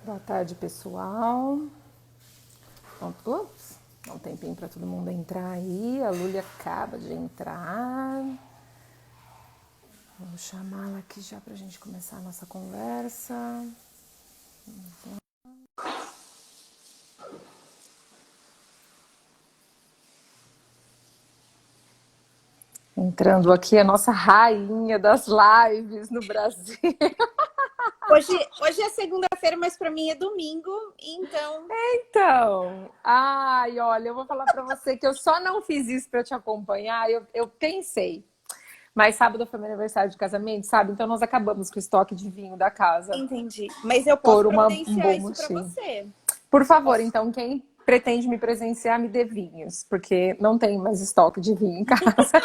Boa tarde, pessoal. Ups, dá um tempinho para todo mundo entrar aí. A Lúlia acaba de entrar. Vou chamá-la aqui já para a gente começar a nossa conversa. Entrando aqui a nossa rainha das lives no Brasil. Hoje é segunda-feira, mas para mim é domingo, então... Então, ai, olha, eu vou falar para você que eu só não fiz isso para te acompanhar. Eu pensei, mas sábado foi meu aniversário de casamento, sabe? Então nós acabamos com o estoque de vinho da casa. Entendi. Mas eu posso Por um providenciar bom isso para motivo. você. Por favor, Posso. então, quem pretende me presenciar, me dê vinhos, porque não tem mais estoque de vinho em casa.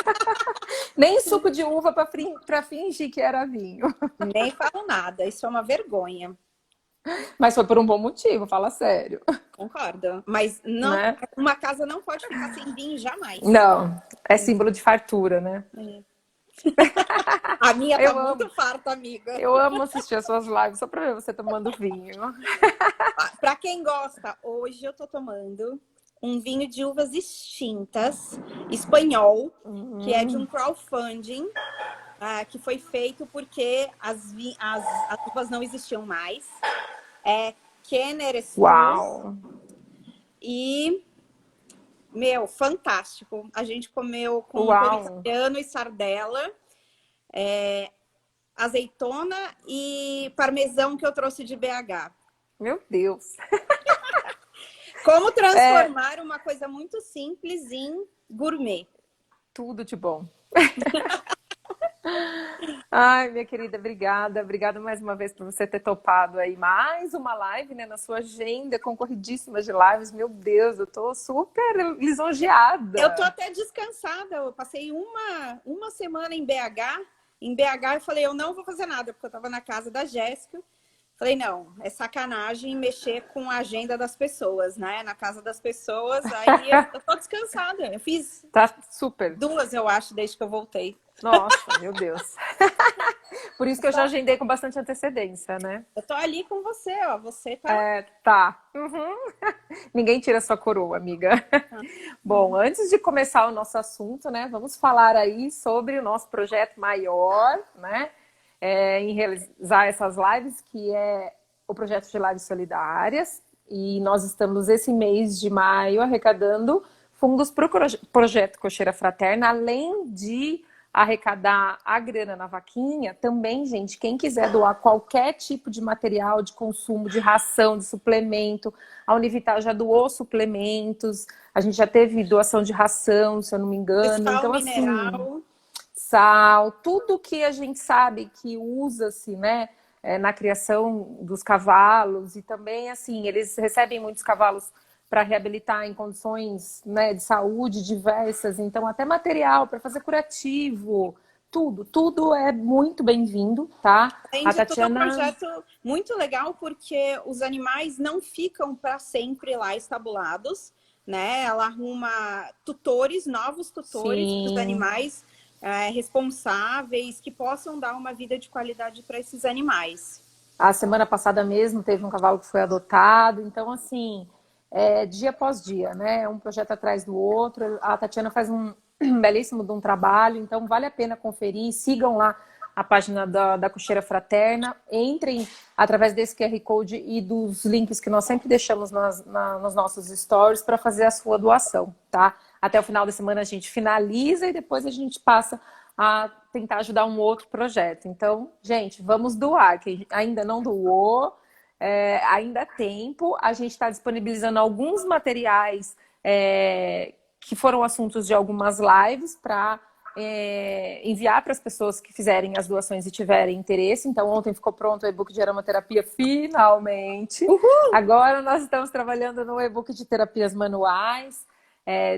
Nem suco de uva para fingir que era vinho. Nem falo nada, isso é uma vergonha. Mas foi por um bom motivo, fala sério, Concordo. Mas não, né? uma casa não pode ficar sem vinho jamais. Não, é símbolo de fartura, né? É. A minha tá Eu muito amo, farta, amiga. eu amo assistir as suas lives só para ver você tomando vinho. Para quem gosta, hoje eu tô tomando um vinho de uvas extintas, espanhol, que é de um crowdfunding. Que foi feito porque as uvas não existiam mais. É Kenner Stuss. Uau! E, meu, fantástico. A gente comeu com molho Uau! italiano e sardela, azeitona e parmesão que eu trouxe de BH. Meu Deus! Como transformar uma coisa muito simples em gourmet. Tudo de bom. Ai, minha querida, obrigada. Obrigada mais uma vez por você ter topado aí mais uma live, né, na sua agenda concorridíssima de lives. Meu Deus, eu tô super Eu tô lisonjeada. até descansada. Eu passei uma semana em BH. Em BH eu falei, eu não vou fazer nada, porque eu tava na casa da Jéssica. Falei, não, é sacanagem mexer com a agenda das pessoas, né? Na casa das pessoas, aí eu tô descansada. Eu fiz Tá super. duas, eu acho, desde que eu voltei. Nossa, meu Deus. Por isso que eu já agendei com bastante antecedência, né? Eu tô ali com você, ó. Você tá... Tá. Uhum. Ninguém tira sua coroa, amiga. Bom, antes de começar o nosso assunto, né, vamos falar aí sobre o nosso projeto maior, né, em realizar essas lives, que é o projeto de lives solidárias. E nós estamos esse mês de maio arrecadando fundos para o projeto Cocheira Fraterna, além de arrecadar a grana na vaquinha. Também, gente, quem quiser doar qualquer tipo de material de consumo, de ração, de suplemento, a Univital já doou suplementos, a gente já teve doação de ração, se eu não me De engano. sal Então, assim, mineral. sal, tudo que a gente sabe que usa-se, né, na criação dos cavalos. E também, assim, eles recebem muitos cavalos para reabilitar em condições, né, de saúde diversas, então até material para fazer curativo, tudo é muito bem-vindo, tá? Além A de tudo, é um Tatiana, projeto muito legal, porque os animais não ficam para sempre lá estabulados, né? Ela arruma tutores, novos tutores para os sim, animais responsáveis, que possam dar uma vida de qualidade para esses animais. a semana passada mesmo teve um cavalo que foi adotado, então assim, dia após dia, né? Um projeto atrás do outro. A Tatiana faz um belíssimo de um trabalho, então vale a pena conferir. Sigam lá a página da Cocheira Fraterna, entrem através desse QR Code e dos links que nós sempre deixamos nos nossos stories para fazer a sua doação, tá? Até o final da semana a gente finaliza e depois a gente passa a tentar ajudar um outro projeto. Então, gente, vamos doar. Quem ainda não doou, ainda há tempo. A gente está disponibilizando alguns materiais que foram assuntos de algumas lives para enviar para as pessoas que fizerem as doações e tiverem interesse. Então, ontem ficou pronto o e-book de aromaterapia, finalmente. Uhul! Agora nós estamos trabalhando no e-book de terapias manuais.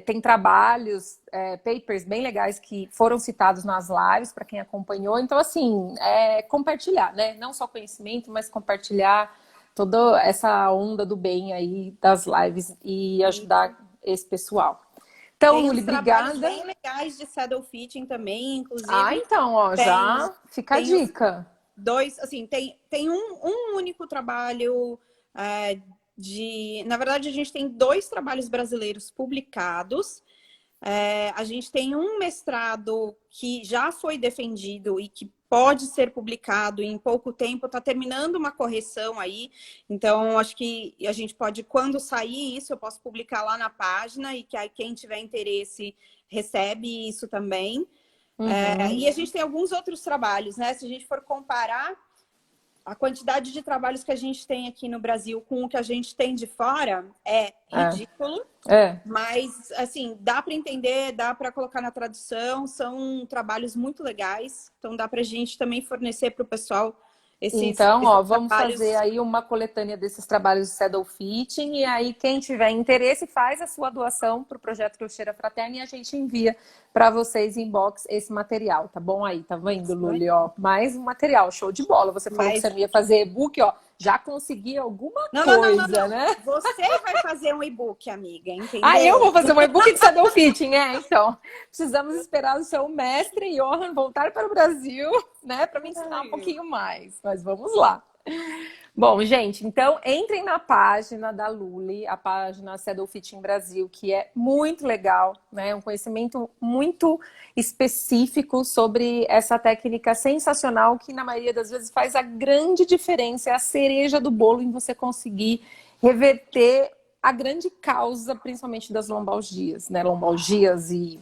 Tem trabalhos, papers bem legais que foram citados nas lives para quem acompanhou. Então, assim, compartilhar, né? Não só conhecimento, mas compartilhar toda essa onda do bem aí das lives e ajudar esse pessoal. Então, Tem Luli, uns trabalhos obrigada. bem legais de saddle fitting também, Ah, inclusive. então, ó, Tem, já fica a tem os dica. dois, assim, tem um único trabalho Na verdade, a gente tem 2 trabalhos brasileiros publicados. A gente tem um mestrado que já foi defendido e que pode ser publicado em pouco tempo, está terminando uma correção aí, então acho que a gente pode, quando sair isso, eu posso publicar lá na página e que aí quem tiver interesse recebe isso também. E a gente tem alguns outros trabalhos, né? Se a gente for comparar a quantidade de trabalhos que a gente tem aqui no Brasil com o que a gente tem de fora, é ridículo. Mas, assim, dá para entender, dá para colocar na tradução, são trabalhos muito legais, então dá para a gente também fornecer para o pessoal esses vamos trabalhos. fazer aí uma coletânea desses trabalhos de saddle fitting, e aí quem tiver interesse faz a sua doação para o Projeto Crocheira Fraterna e a gente envia para vocês em box esse material, tá bom? Aí, tá vendo, Luli? Ó, mais um material, show de bola. Você falou que você não ia fazer e-book, ó, já consegui alguma coisa, né? Você vai fazer um e-book, amiga, entendeu? Eu vou fazer um e-book de saddle fitting, então. Precisamos esperar o seu mestre, Johan, voltar para o Brasil, né, para me ensinar um pouquinho mais. Mas vamos lá. Bom, gente, então entrem na página da Luli, a página Saddle Fitting Brasil, que é muito legal, né? Um conhecimento muito específico sobre essa técnica sensacional que na maioria das vezes faz a grande diferença, é a cereja do bolo em você conseguir reverter a grande causa, principalmente das lombalgias, né? Lombalgias e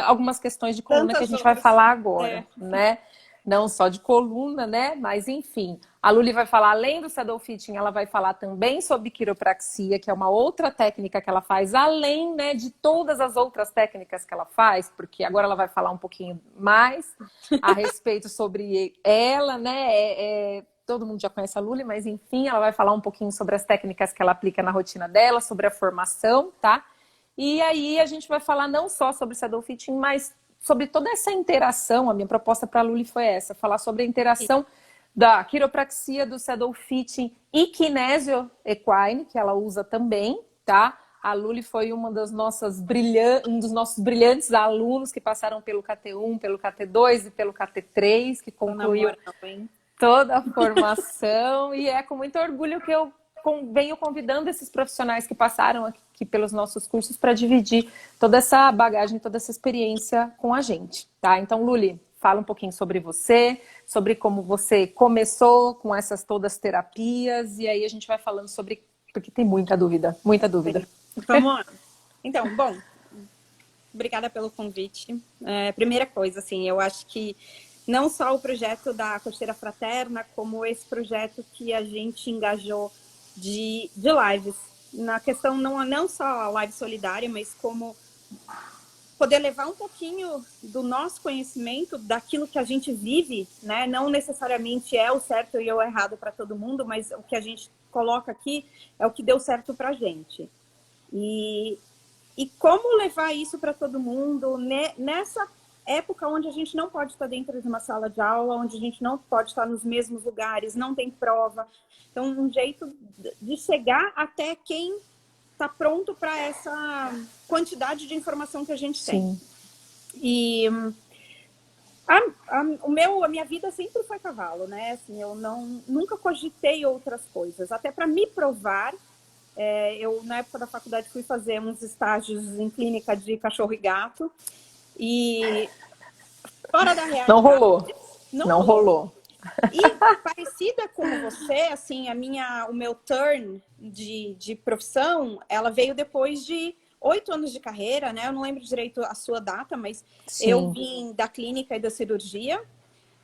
algumas questões de coluna que a gente vai falar agora, né? Não só de coluna, né? Mas enfim, a Luli vai falar, além do saddle fitting, ela vai falar também sobre quiropraxia, que é uma outra técnica que ela faz, além, né, de todas as outras técnicas que ela faz, porque agora ela vai falar um pouquinho mais a respeito sobre ela, né? Todo mundo já conhece a Luli, mas enfim, ela vai falar um pouquinho sobre as técnicas que ela aplica na rotina dela, sobre a formação, tá? E aí a gente vai falar não só sobre saddle fitting, mas sobre toda essa interação. A minha proposta para a Luli foi essa, falar sobre a interação da quiropraxia, do saddle fitting e kinésio equine, que ela usa também, tá? A Luli foi um dos nossos brilhantes alunos que passaram pelo KT1, pelo KT2 e pelo KT3, que concluiu toda a formação. E é com muito orgulho que eu venho convidando esses profissionais que passaram aqui pelos nossos cursos para dividir toda essa bagagem, toda essa experiência com a gente, tá? Então, Luli, fala um pouquinho sobre você, sobre como você começou com essas todas terapias, e aí a gente vai falando sobre, porque tem muita dúvida, muita dúvida. Vamos lá. Então, bom, obrigada pelo convite. Primeira coisa, assim, eu acho que não só o projeto da Crocheira Fraterna, como esse projeto que a gente engajou de lives, na questão não só a live solidária, mas como poder levar um pouquinho do nosso conhecimento, daquilo que a gente vive, né? Não necessariamente é o certo e o errado para todo mundo, mas o que a gente coloca aqui é o que deu certo para a gente. E como levar isso para todo mundo nessa época onde a gente não pode estar dentro de uma sala de aula, onde a gente não pode estar nos mesmos lugares, não tem prova. Então, um jeito de chegar até quem está pronto para essa quantidade de informação que a gente tem. E a minha vida sempre foi cavalo, né? Assim, eu nunca cogitei outras coisas. Até para me provar, eu, na época da faculdade, fui fazer uns estágios em clínica de cachorro e gato. E fora da realidade... Não rolou. E parecida com você, assim, o meu turn de profissão, ela veio depois de 8 anos de carreira, né? Eu não lembro direito a sua data, mas eu vim da clínica e da cirurgia,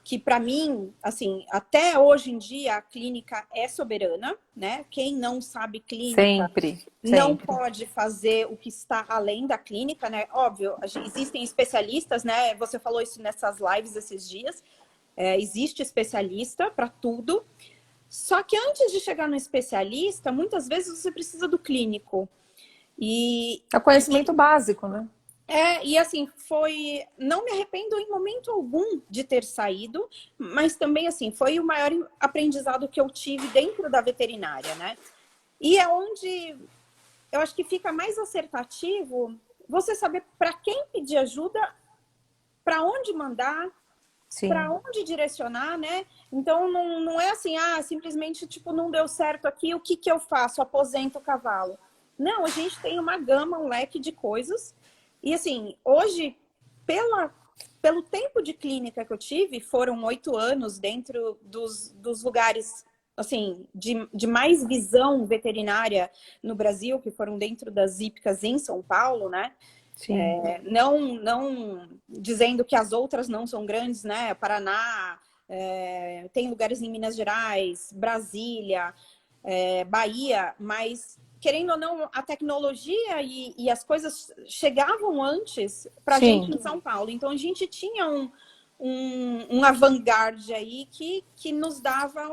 que para mim, assim, até hoje em dia a clínica é soberana, né? Quem não sabe clínica não pode fazer o que está além da clínica, né? Óbvio, existem especialistas, né? Você falou isso nessas lives esses dias. Existe especialista para tudo. Só que antes de chegar no especialista, muitas vezes você precisa do clínico. É conhecimento básico, né? E assim, não me arrependo em momento algum de ter saído, mas também, assim, foi o maior aprendizado que eu tive dentro da veterinária, né? E é onde eu acho que fica mais acertativo você saber para quem pedir ajuda, para onde mandar, para Sim. onde direcionar, né? Então, não é assim, simplesmente, tipo, não deu certo aqui, o que que eu faço? Aposento o cavalo. Não, a gente tem uma gama, um leque de coisas. E, assim, hoje, pelo tempo de clínica que eu tive, foram 8 anos dentro dos lugares, assim, de mais visão veterinária no Brasil, que foram dentro das hípicas em São Paulo, né? Sim. Não dizendo que as outras não são grandes, né? Paraná, tem lugares em Minas Gerais, Brasília, Bahia, mas querendo ou não, a tecnologia e as coisas chegavam antes para a gente Sim. em São Paulo. Então a gente tinha um avant-garde aí que nos dava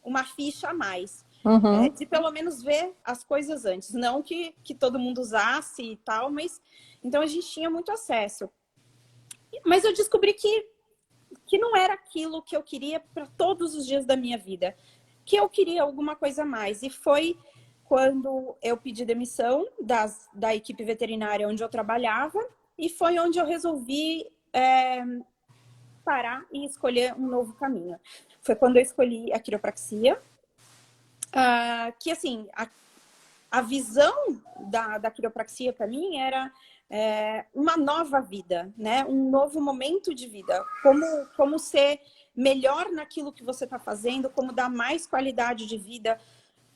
uma ficha a mais. Uhum. De pelo menos ver as coisas antes. Não que todo mundo usasse e tal, mas então a gente tinha muito acesso. Mas eu descobri que não era aquilo que eu queria para todos os dias da minha vida. Que eu queria alguma coisa a mais. E foi quando eu pedi demissão da equipe veterinária onde eu trabalhava, e foi onde eu resolvi parar e escolher um novo caminho. Foi quando eu escolhi a quiropraxia, que assim, a visão da quiropraxia para mim era uma nova vida, né? Um novo momento de vida. Como ser melhor naquilo que você está fazendo, como dar mais qualidade de vida,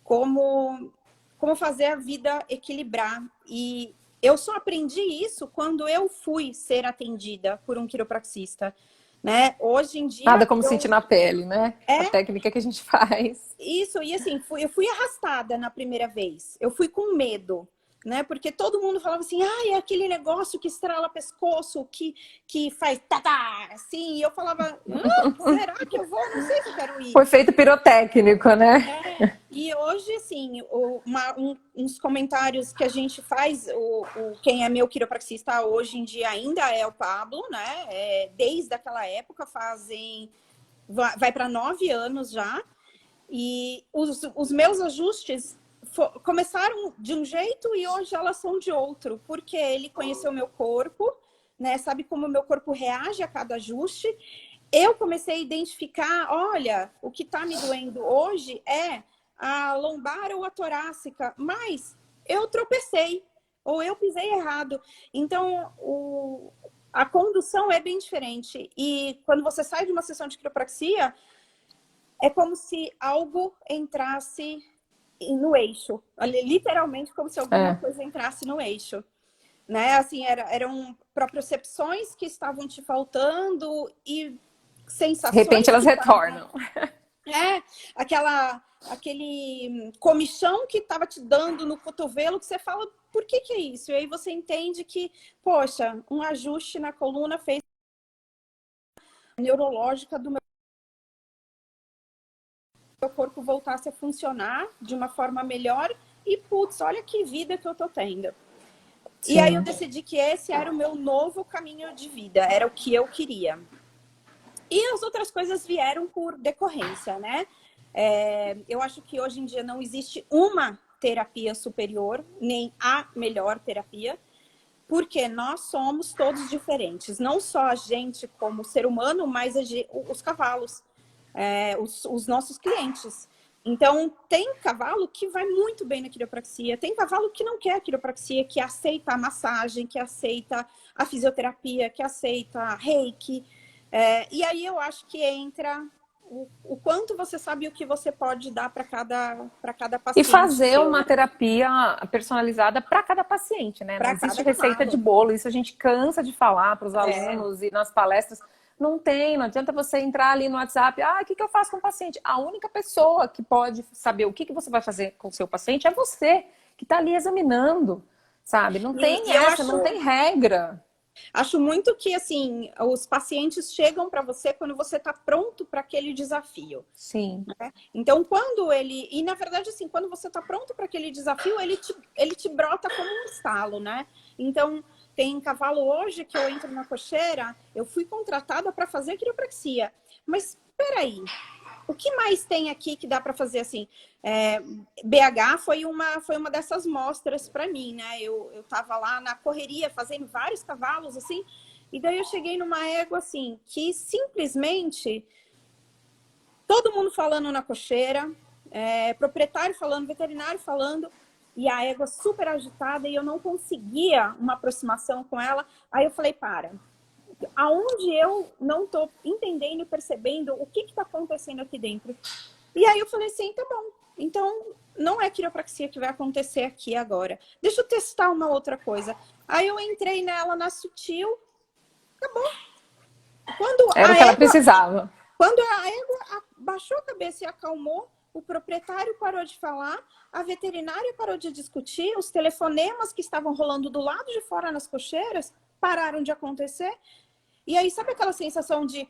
como fazer a vida equilibrar. E eu só aprendi isso quando eu fui ser atendida por um quiropraxista, né? Hoje em dia, Nada como sentir na pele, né? A técnica que a gente faz. isso, e assim, eu fui arrastada na primeira vez. Eu fui com medo, né? Porque todo mundo falava assim, é aquele negócio que estrala pescoço, que faz tá, assim. E eu falava, será que eu vou? Não sei se eu quero ir. Foi feito pirotécnico, né? E hoje, assim, uns comentários que a gente faz, quem é meu quiropraxista hoje em dia ainda é o Pablo, né? Desde aquela época, vai para 9 anos já. E os meus ajustes começaram de um jeito e hoje elas são de outro, porque ele conheceu o meu corpo, né? Sabe como o meu corpo reage a cada ajuste. Eu comecei a identificar, olha, o que está me doendo hoje é a lombar ou a torácica, mas eu tropecei ou eu pisei errado. Então, a condução é bem diferente. E quando você sai de uma sessão de quiropraxia, é como se algo entrasse no eixo. Literalmente, como se alguma coisa entrasse no eixo. Né? Assim, eram propriocepções que estavam te faltando e De repente sensações elas que estavam... retornam. Aquele comichão que estava te dando no cotovelo, que você fala, por que é isso? E aí você entende que, poxa, um ajuste na coluna fez a neurológica do meu corpo voltasse a funcionar de uma forma melhor e, putz, olha que vida que eu tô tendo. Sim. E aí eu decidi que esse era o meu novo caminho de vida, era o que eu queria. E as outras coisas vieram por decorrência, né? Eu acho que hoje em dia não existe uma terapia superior, nem a melhor terapia, porque nós somos todos diferentes. Não só a gente como ser humano, mas os cavalos, os nossos clientes. Então, tem cavalo que vai muito bem na quiropraxia, tem cavalo que não quer a quiropraxia, que aceita a massagem, que aceita a fisioterapia, que aceita a reiki. E aí eu acho que entra o quanto você sabe o que você pode dar para cada paciente. E fazer seu, uma né? terapia personalizada para cada paciente, né? Não existe receita cavalo. de bolo, isso a gente cansa de falar para os alunos e nas palestras. Não adianta você entrar ali no WhatsApp, o que eu faço com o paciente? A única pessoa que pode saber o que você vai fazer com o seu paciente é você, que está ali examinando, sabe? Não tem não tem regra. Acho muito que, assim, os pacientes chegam para você quando você está pronto para aquele desafio. Sim. Né? Então, e na verdade, assim, quando você está pronto para aquele desafio, ele te brota como um estalo, né? Então, tem cavalo hoje que eu entro na cocheira, eu fui contratada para fazer quiropraxia. Mas, peraí, o que mais tem aqui que dá para fazer assim? BH foi uma dessas mostras para mim, né? Eu tava lá na correria fazendo vários cavalos assim, E daí eu cheguei numa égua assim, que simplesmente todo mundo falando na cocheira, proprietário falando, veterinário falando, e a égua super agitada e eu não conseguia uma aproximação com ela. Aí eu falei, aonde eu não tô entendendo e percebendo o que está acontecendo aqui dentro? E aí eu falei assim, tá bom, então não é quiropraxia que vai acontecer aqui agora. Deixa eu testar uma outra coisa. Aí eu entrei nela na sutil, acabou. Era o que ela precisava. Quando a égua baixou a cabeça e acalmou, o proprietário parou de falar, a veterinária parou de discutir, os telefonemas que estavam rolando do lado de fora nas cocheiras pararam de acontecer. E aí, sabe aquela sensação de,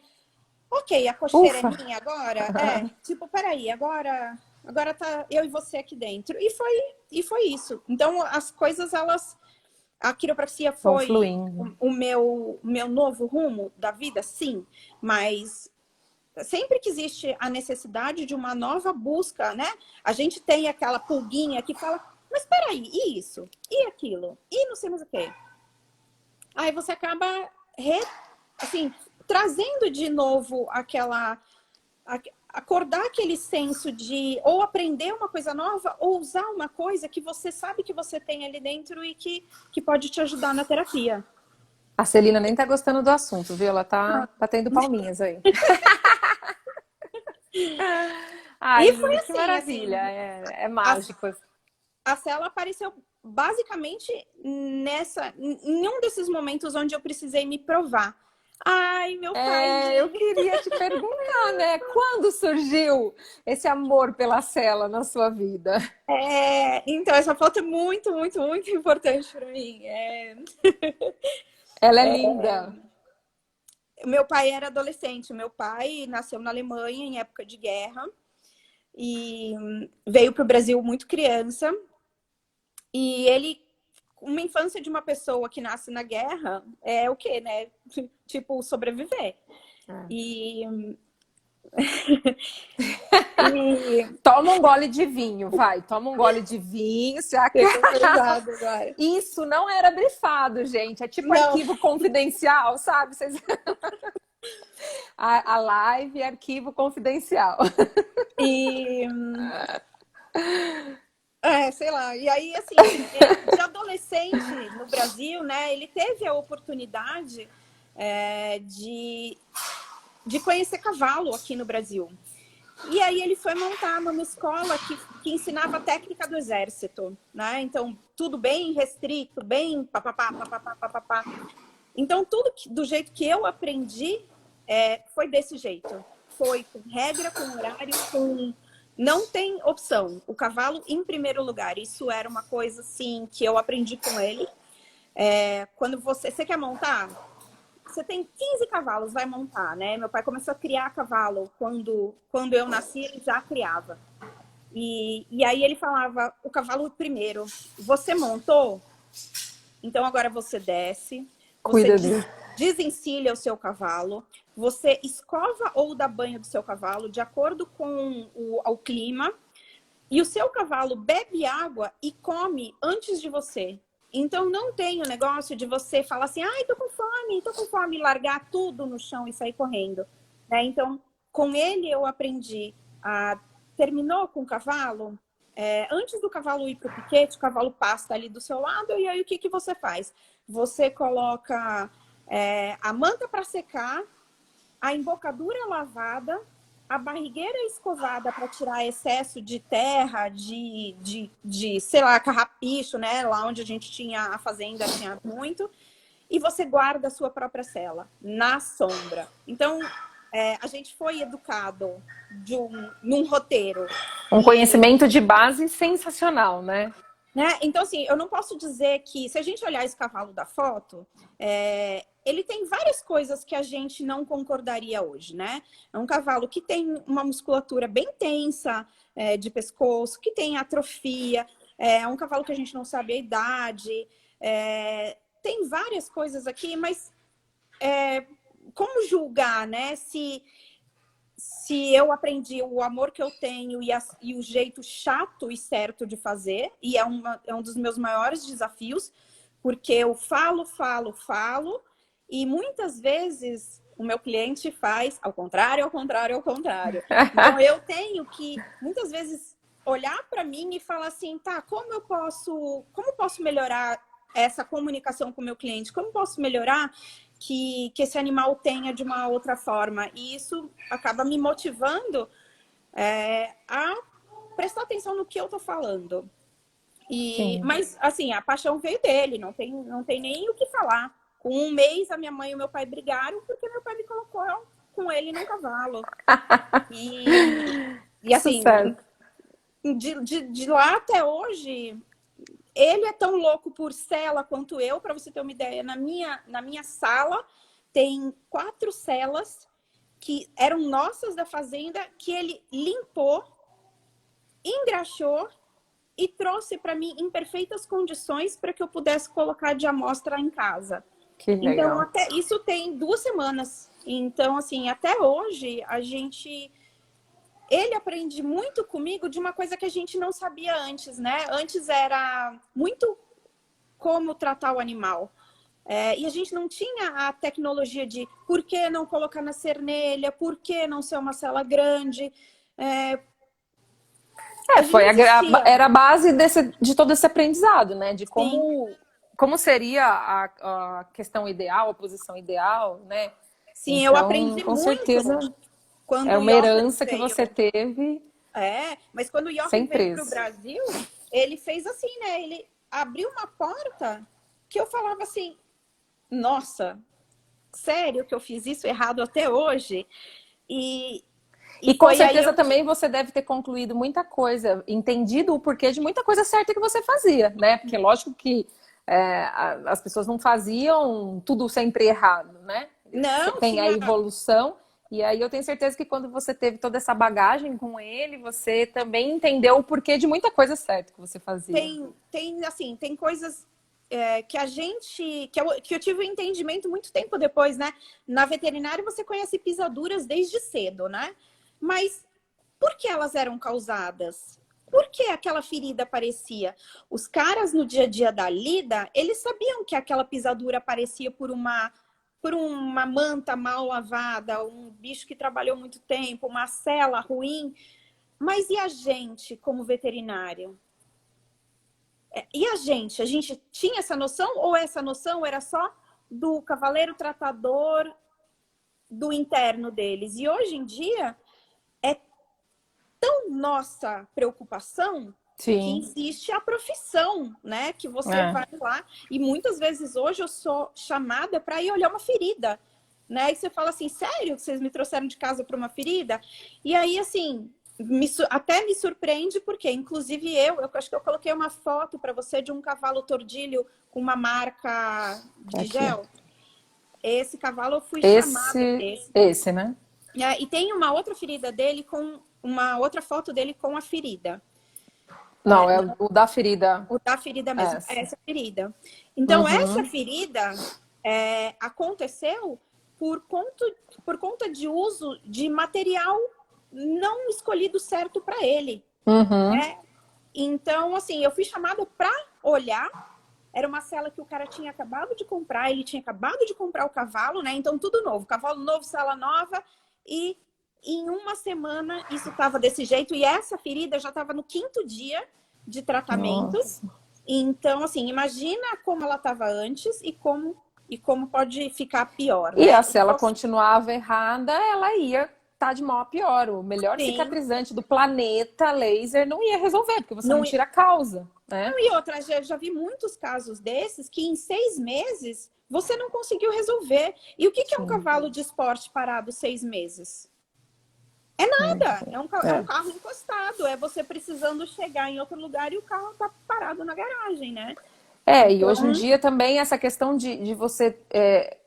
ok, a cocheira é minha agora? Tipo, peraí, agora tá eu e você aqui dentro. E foi isso. Então, as coisas, a quiropraxia foi o meu novo rumo da vida, sim, mas sempre que existe a necessidade de uma nova busca, né? A gente tem aquela pulguinha que fala, mas peraí, e isso? E aquilo? E não sei mais o quê. Aí você acaba, assim, trazendo de novo acordar aquele senso de ou aprender uma coisa nova ou usar uma coisa que você sabe que você tem ali dentro e que pode te ajudar na terapia. A Celina nem tá gostando do assunto, viu? Ela tá batendo palminhas aí. Ai, E foi Lili, que assim, maravilha. É mágico. A Cela apareceu basicamente em um desses momentos onde eu precisei me provar. Ai, meu pai. Eu queria te perguntar, né? Quando surgiu esse amor pela Cela na sua vida? Então, essa foto é muito, muito, muito importante para mim. Ela é linda. Meu pai era adolescente. Meu pai nasceu na Alemanha em época de guerra e veio para o Brasil muito criança. E ele, uma infância de uma pessoa que nasce na guerra é o quê, né? Tipo, sobreviver. E Toma um gole de vinho, vai. Toma um gole de vinho. Se agora. Isso não era brifado, gente. É tipo Não. arquivo confidencial, sabe? Vocês... A live é arquivo confidencial. E... sei lá. E aí, assim, de adolescente no Brasil, né? Ele teve a oportunidade de conhecer cavalo aqui no Brasil. E aí ele foi montar numa escola que ensinava a técnica do exército, né? Então, tudo bem restrito, bem papapá, papapá, papapá. Então, tudo do jeito que eu aprendi foi desse jeito. Foi com regra, com horário, com... Não tem opção. O cavalo em primeiro lugar. Isso era uma coisa, assim, que eu aprendi com ele. Quando você quer montar... Você tem 15 cavalos, vai montar, né? Meu pai começou a criar cavalo. Quando eu nasci, ele já criava. E aí ele falava, o cavalo primeiro, você montou? Então agora você desce, você desencilha o seu cavalo, você escova ou dá banho do seu cavalo de acordo com o clima, e o seu cavalo bebe água e come antes de você. Então, não tem o negócio de você falar assim, ai, tô com fome, largar tudo no chão e sair correndo. Né? Então, com ele eu aprendi terminou com o cavalo, antes do cavalo ir para o piquete, o cavalo pasta ali do seu lado, e aí o que você faz? Você coloca a manta para secar, a embocadura lavada, a barrigueira escovada para tirar excesso de terra, de sei lá, carrapicho, né? Lá onde a gente tinha a fazenda, tinha muito. E você guarda a sua própria cela, na sombra. Então, a gente foi educado num roteiro. Um conhecimento de base sensacional, né? Então, assim, eu não posso dizer que, se a gente olhar esse cavalo da foto, ele tem várias coisas que a gente não concordaria hoje, né? É um cavalo que tem uma musculatura bem tensa de pescoço, que tem atrofia, é um cavalo que a gente não sabe a idade, tem várias coisas aqui, mas como julgar, né? Se eu aprendi o amor que eu tenho e o jeito chato e certo de fazer, e é um dos meus maiores desafios, porque eu falo, E muitas vezes o meu cliente faz ao contrário, ao contrário, ao contrário. Então eu tenho que, muitas vezes, olhar para mim e falar assim, tá, como posso melhorar essa comunicação com o meu cliente? Como posso melhorar que esse animal tenha de uma outra forma? E isso acaba me motivando a prestar atenção no que eu tô falando. Mas, assim, a paixão veio dele, não tem nem o que falar. Com 1 mês, a minha mãe e o meu pai brigaram porque meu pai me colocou com ele num cavalo. E assim, de lá até hoje, ele é tão louco por sela quanto eu. Para você ter uma ideia, na minha sala tem 4 celas que eram nossas da fazenda, que ele limpou, engraxou e trouxe para mim em perfeitas condições para que eu pudesse colocar de amostra em casa. Que legal. Então, até isso tem 2 semanas. Então, assim, até hoje, ele aprende muito comigo de uma coisa que a gente não sabia antes, né? Antes era muito como tratar o animal. E a gente não tinha a tecnologia de por que não colocar na cernelha, por que não ser uma cela grande. Era a base de todo esse aprendizado, né? De como seria a questão ideal, a posição ideal, né? Sim, então, eu aprendi com muito. certeza, quando é uma herança que você teve. Mas quando o Jochen veio para o Brasil, ele fez assim, né? Ele abriu uma porta que eu falava assim, nossa, sério que eu fiz isso errado até hoje? E com certeza também você deve ter concluído muita coisa, entendido o porquê de muita coisa certa que você fazia, né? Porque lógico que as pessoas não faziam tudo sempre errado, né? Não, tem a evolução. E aí eu tenho certeza que quando você teve toda essa bagagem com ele, você também entendeu o porquê de muita coisa certa que você fazia. Tem coisas que eu tive um entendimento muito tempo depois, né? Na veterinária você conhece pisaduras desde cedo, né? Mas por que elas eram causadas? Por que aquela ferida aparecia? Os caras no dia a dia da lida, eles sabiam que aquela pisadura aparecia por uma manta mal lavada, um bicho que trabalhou muito tempo, uma sela ruim. Mas e a gente como veterinário? E a gente tinha essa noção ou essa noção era só do cavaleiro tratador, do interno deles? E hoje em dia é tão nossa preocupação que existe a profissão, né? Que você vai lá e muitas vezes hoje eu sou chamada para ir olhar uma ferida, né? E você fala assim, sério que vocês me trouxeram de casa para uma ferida? E aí, assim, até me surpreende porque, inclusive eu acho que eu coloquei uma foto para você de um cavalo tordilho com uma marca de gel. Esse cavalo eu fui chamada desse. Esse, né? E tem uma outra ferida dele uma outra foto dele com a ferida. Não, é o da ferida. O da ferida mesmo, essa ferida. Então, essa ferida aconteceu por conta de uso de material não escolhido certo para ele. Né? Então, assim, eu fui chamada para olhar. Era uma cela que o cara tinha acabado de comprar, ele tinha acabado de comprar o cavalo, né? Então, tudo novo. Cavalo novo, cela nova. E em uma semana isso estava desse jeito. E essa ferida já estava no 5º dia de tratamento. Nossa. Então, assim, imagina como ela estava antes e como pode ficar pior. E né? se ela continuava errada, ela ia estar de mal a pior. O melhor cicatrizante do planeta, laser, não ia resolver, porque você não tira a causa. Né? Não, e outra, já vi muitos casos desses que em 6 meses você não conseguiu resolver. E o que é um cavalo de esporte parado 6 meses? É nada, é um carro encostado, é você precisando chegar em outro lugar e o carro tá parado na garagem, né? E hoje em dia também essa questão de você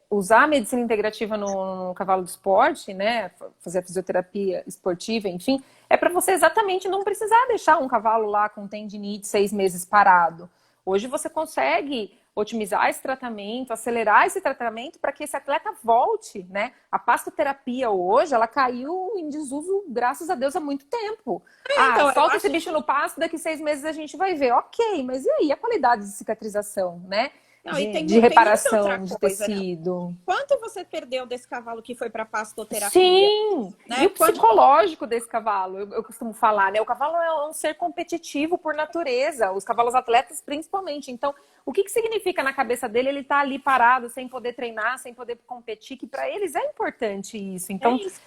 usar a medicina integrativa no cavalo de esporte, né? Fazer a fisioterapia esportiva, enfim, é para você exatamente não precisar deixar um cavalo lá com tendinite 6 meses parado. Hoje você consegue otimizar esse tratamento, acelerar esse tratamento para que esse atleta volte, né? A pastoterapia hoje, ela caiu em desuso, graças a Deus, há muito tempo. Então, solta esse bicho no pasto, daqui 6 meses a gente vai ver. Ok, mas e aí a qualidade de cicatrização, né? Não, e de tem muita outra reparação de coisa, né? tecido. Quanto você perdeu desse cavalo que foi para pastoterapia? Sim! Né? E o psicológico desse cavalo, eu costumo falar, né? O cavalo é um ser competitivo por natureza, os cavalos atletas principalmente. Então, o que significa na cabeça dele ele estar ali parado, sem poder treinar, sem poder competir, que para eles é importante isso. Então, isso.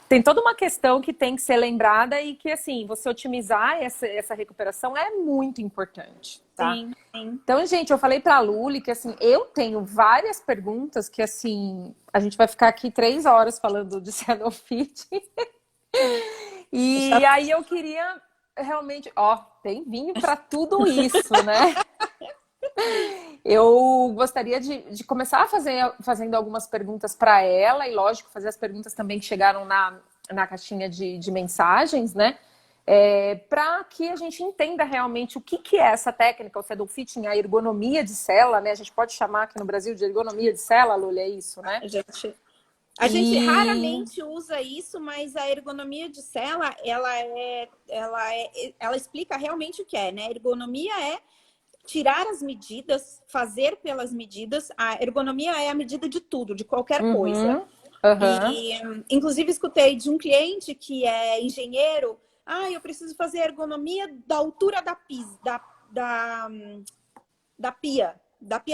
tem toda uma questão que tem que ser lembrada e que, assim, você otimizar essa recuperação é muito importante, tá? Sim, sim. Então, gente, eu falei pra Luli que, assim, eu tenho várias perguntas que, assim, a gente vai ficar aqui 3 horas falando de saddle fit. E aí eu queria realmente... Ó, tem vinho pra tudo isso, né? Eu gostaria de começar fazendo algumas perguntas para ela e, lógico, fazer as perguntas também que chegaram na caixinha de mensagens, né? Para que a gente entenda realmente o que é essa técnica, o saddle fitting, a ergonomia de sela, né? A gente pode chamar aqui no Brasil de ergonomia de sela, Lúlia, é isso, né? A gente raramente usa isso, mas a ergonomia de sela, ela explica realmente o que é, né? Ergonomia é tirar as medidas, fazer pelas medidas. A ergonomia é a medida de tudo, de qualquer coisa. E, inclusive, escutei de um cliente que é engenheiro. Eu preciso fazer a ergonomia da altura da pia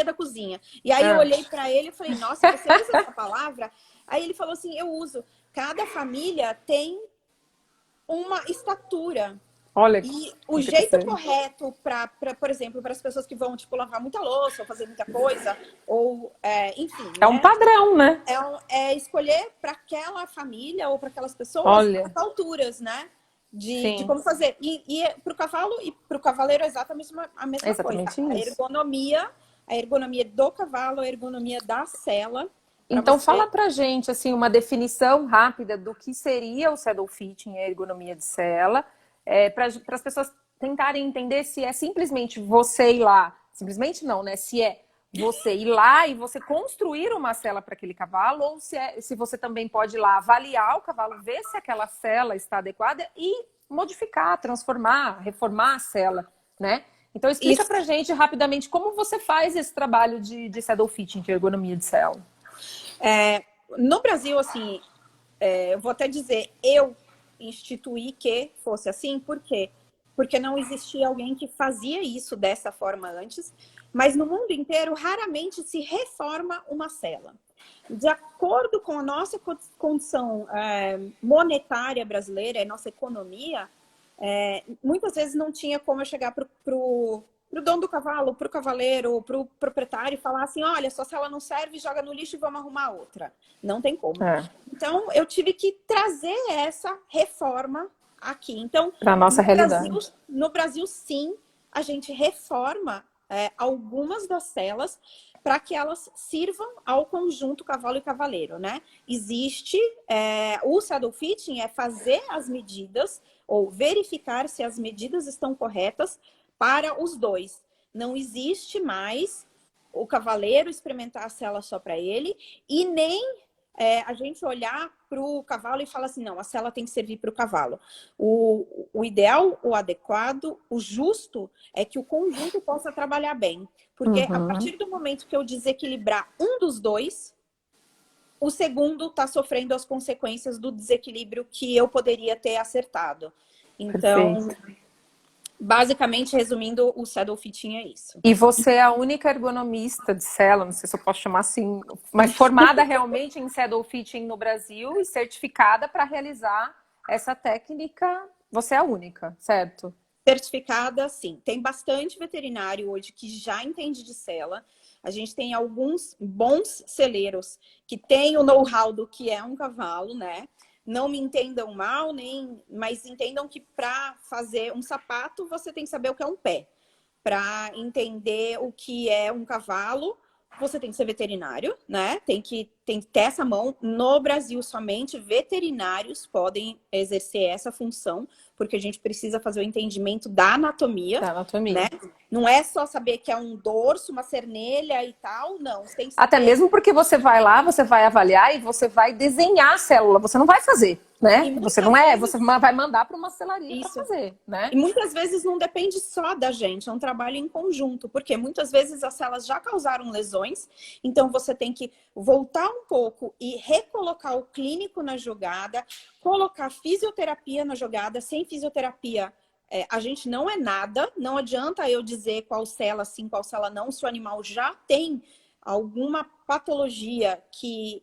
da cozinha. E aí eu olhei para ele e falei, nossa, você usa essa palavra? Aí ele falou assim, eu uso. Cada família tem uma estatura. Olha, e o jeito correto por exemplo, para as pessoas que vão, tipo, lavar muita louça ou fazer muita coisa, ou, enfim. É um padrão, né? É escolher para aquela família ou para aquelas pessoas as alturas, né? De como fazer. E para o cavalo e para o cavaleiro é exatamente a mesma coisa. Isso. A ergonomia do cavalo, a ergonomia da sela. Então, fala pra gente, assim, uma definição rápida do que seria o saddle fitting, a ergonomia de sela, para as pessoas tentarem entender se é simplesmente você ir lá, simplesmente não, né? Se é você ir lá e você construir uma sela para aquele cavalo, ou se você também pode ir lá avaliar o cavalo, ver se aquela sela está adequada e modificar, transformar, reformar a sela, né? Então, explica pra gente rapidamente como você faz esse trabalho de saddle fitting, de ergonomia de sela. No Brasil, assim, eu vou até dizer, eu instituí que fosse assim, por quê? Porque não existia alguém que fazia isso dessa forma antes, mas no mundo inteiro raramente se reforma uma sela. De acordo com a nossa condição monetária brasileira, a nossa economia, muitas vezes não tinha como eu chegar pro dono do cavalo, pro cavaleiro, pro proprietário e falar assim, olha, sua sela não serve, joga no lixo e vamos arrumar outra. Não tem como. Então, eu tive que trazer essa reforma aqui. Então, para nossa realidade. No Brasil, sim, a gente reforma algumas das selas para que elas sirvam ao conjunto cavalo e cavaleiro, né? Existe o saddle fitting, é fazer as medidas ou verificar se as medidas estão corretas para os dois. Não existe mais o cavaleiro experimentar a sela só para ele e nem a gente olhar para o cavalo e falar assim, não, a sela tem que servir para o cavalo. O ideal, o adequado, o justo é que o conjunto possa trabalhar bem. Porque a partir do momento que eu desequilibrar um dos dois, o segundo está sofrendo as consequências do desequilíbrio que eu poderia ter acertado. Então... Perfeito. Basicamente, resumindo, o saddle fitting é isso. E você é a única ergonomista de sela, não sei se eu posso chamar assim, mas formada realmente em saddle fitting no Brasil e certificada para realizar essa técnica. Você é a única, certo? Certificada, sim. Tem bastante veterinário hoje que já entende de sela. A gente tem alguns bons celeiros que têm o know-how do que é um cavalo, né? Não me entendam mal, mas entendam que para fazer um sapato, você tem que saber o que é um pé. Para entender o que é um cavalo, você tem que ser veterinário, né? Tem que ter essa mão. No Brasil, somente veterinários podem exercer essa função, porque a gente precisa fazer o entendimento da anatomia. Da anatomia. Né? Não é só saber que é um dorso, uma cernelha e tal, não. Você tem que Até saber... mesmo porque você vai lá, você vai avaliar e você vai desenhar a célula, você não vai fazer, né? E Você muitas não é, vezes... você vai mandar para uma celaria para Isso. fazer, né? E muitas vezes não depende só da gente, é um trabalho em conjunto, porque muitas vezes as células já causaram lesões, então você tem que voltar um pouco e recolocar o clínico na jogada, colocar fisioterapia na jogada. Sem fisioterapia, a gente não é nada, não adianta eu dizer qual célula sim, qual célula não, se o animal já tem alguma patologia que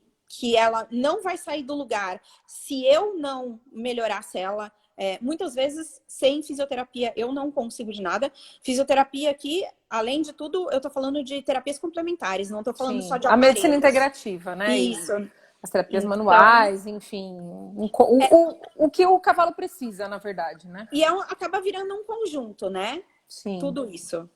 ela não vai sair do lugar se eu não melhorar a célula. Muitas vezes, sem fisioterapia, eu não consigo de nada. Fisioterapia aqui, além de tudo, eu tô falando de terapias complementares, não tô falando Sim, só de a medicina aparelhos. integrativa, né? Isso. E as terapias Então, manuais, enfim, o que o cavalo precisa, na verdade, né? e acaba virando um conjunto, né? Sim. Tudo isso.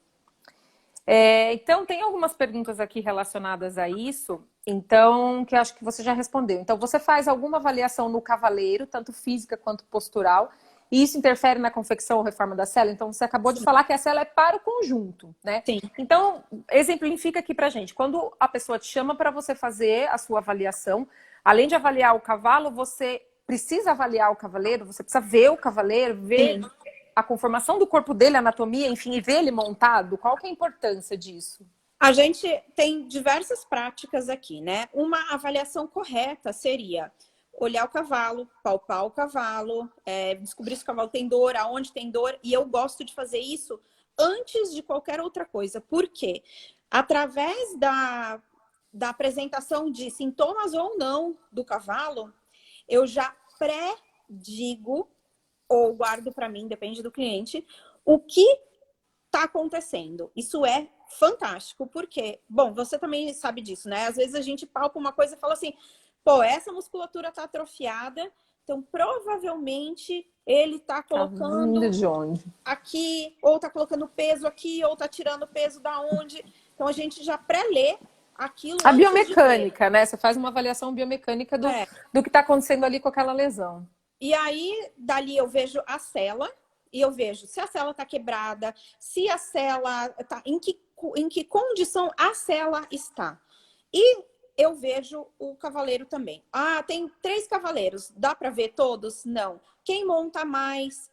Então, tem algumas perguntas aqui relacionadas a isso, então, que eu acho que você já respondeu. Então, você faz alguma avaliação no cavaleiro, tanto física quanto postural, e isso interfere na confecção ou reforma da cela? Então, você acabou de Sim, falar que a cela é para o conjunto, né? sim. Então, exemplifica aqui pra gente. Quando a pessoa te chama para você fazer a sua avaliação, além de avaliar o cavalo, você precisa avaliar o cavaleiro, você precisa ver o cavaleiro, ver Sim. a conformação do corpo dele, a anatomia, enfim, e ver ele montado. Qual que é a importância disso? A gente tem diversas práticas aqui, né? Uma avaliação correta seria olhar o cavalo, palpar o cavalo, descobrir se o cavalo tem dor, aonde tem dor. E eu gosto de fazer isso antes de qualquer outra coisa. Por quê? Através da apresentação de sintomas ou não do cavalo, eu já pré-digo ou guardo para mim, depende do cliente, o que está acontecendo. Isso é fantástico, porque, bom, você também sabe disso, né? Às vezes a gente palpa uma coisa e fala assim, pô, essa musculatura está atrofiada, então provavelmente ele está Tá vindo colocando de onde? aqui, ou está colocando peso aqui, ou está tirando peso da onde. Então a gente já pré-lê aquilo A antes de ver. biomecânica, né? Você faz uma avaliação biomecânica É. do que está acontecendo ali com aquela lesão. E aí, dali eu vejo a cela, e eu vejo se a cela está quebrada, se a cela está em que condição a cela está. E eu vejo o cavaleiro também. Ah, tem 3 cavaleiros, dá para ver todos? Não. Quem monta mais?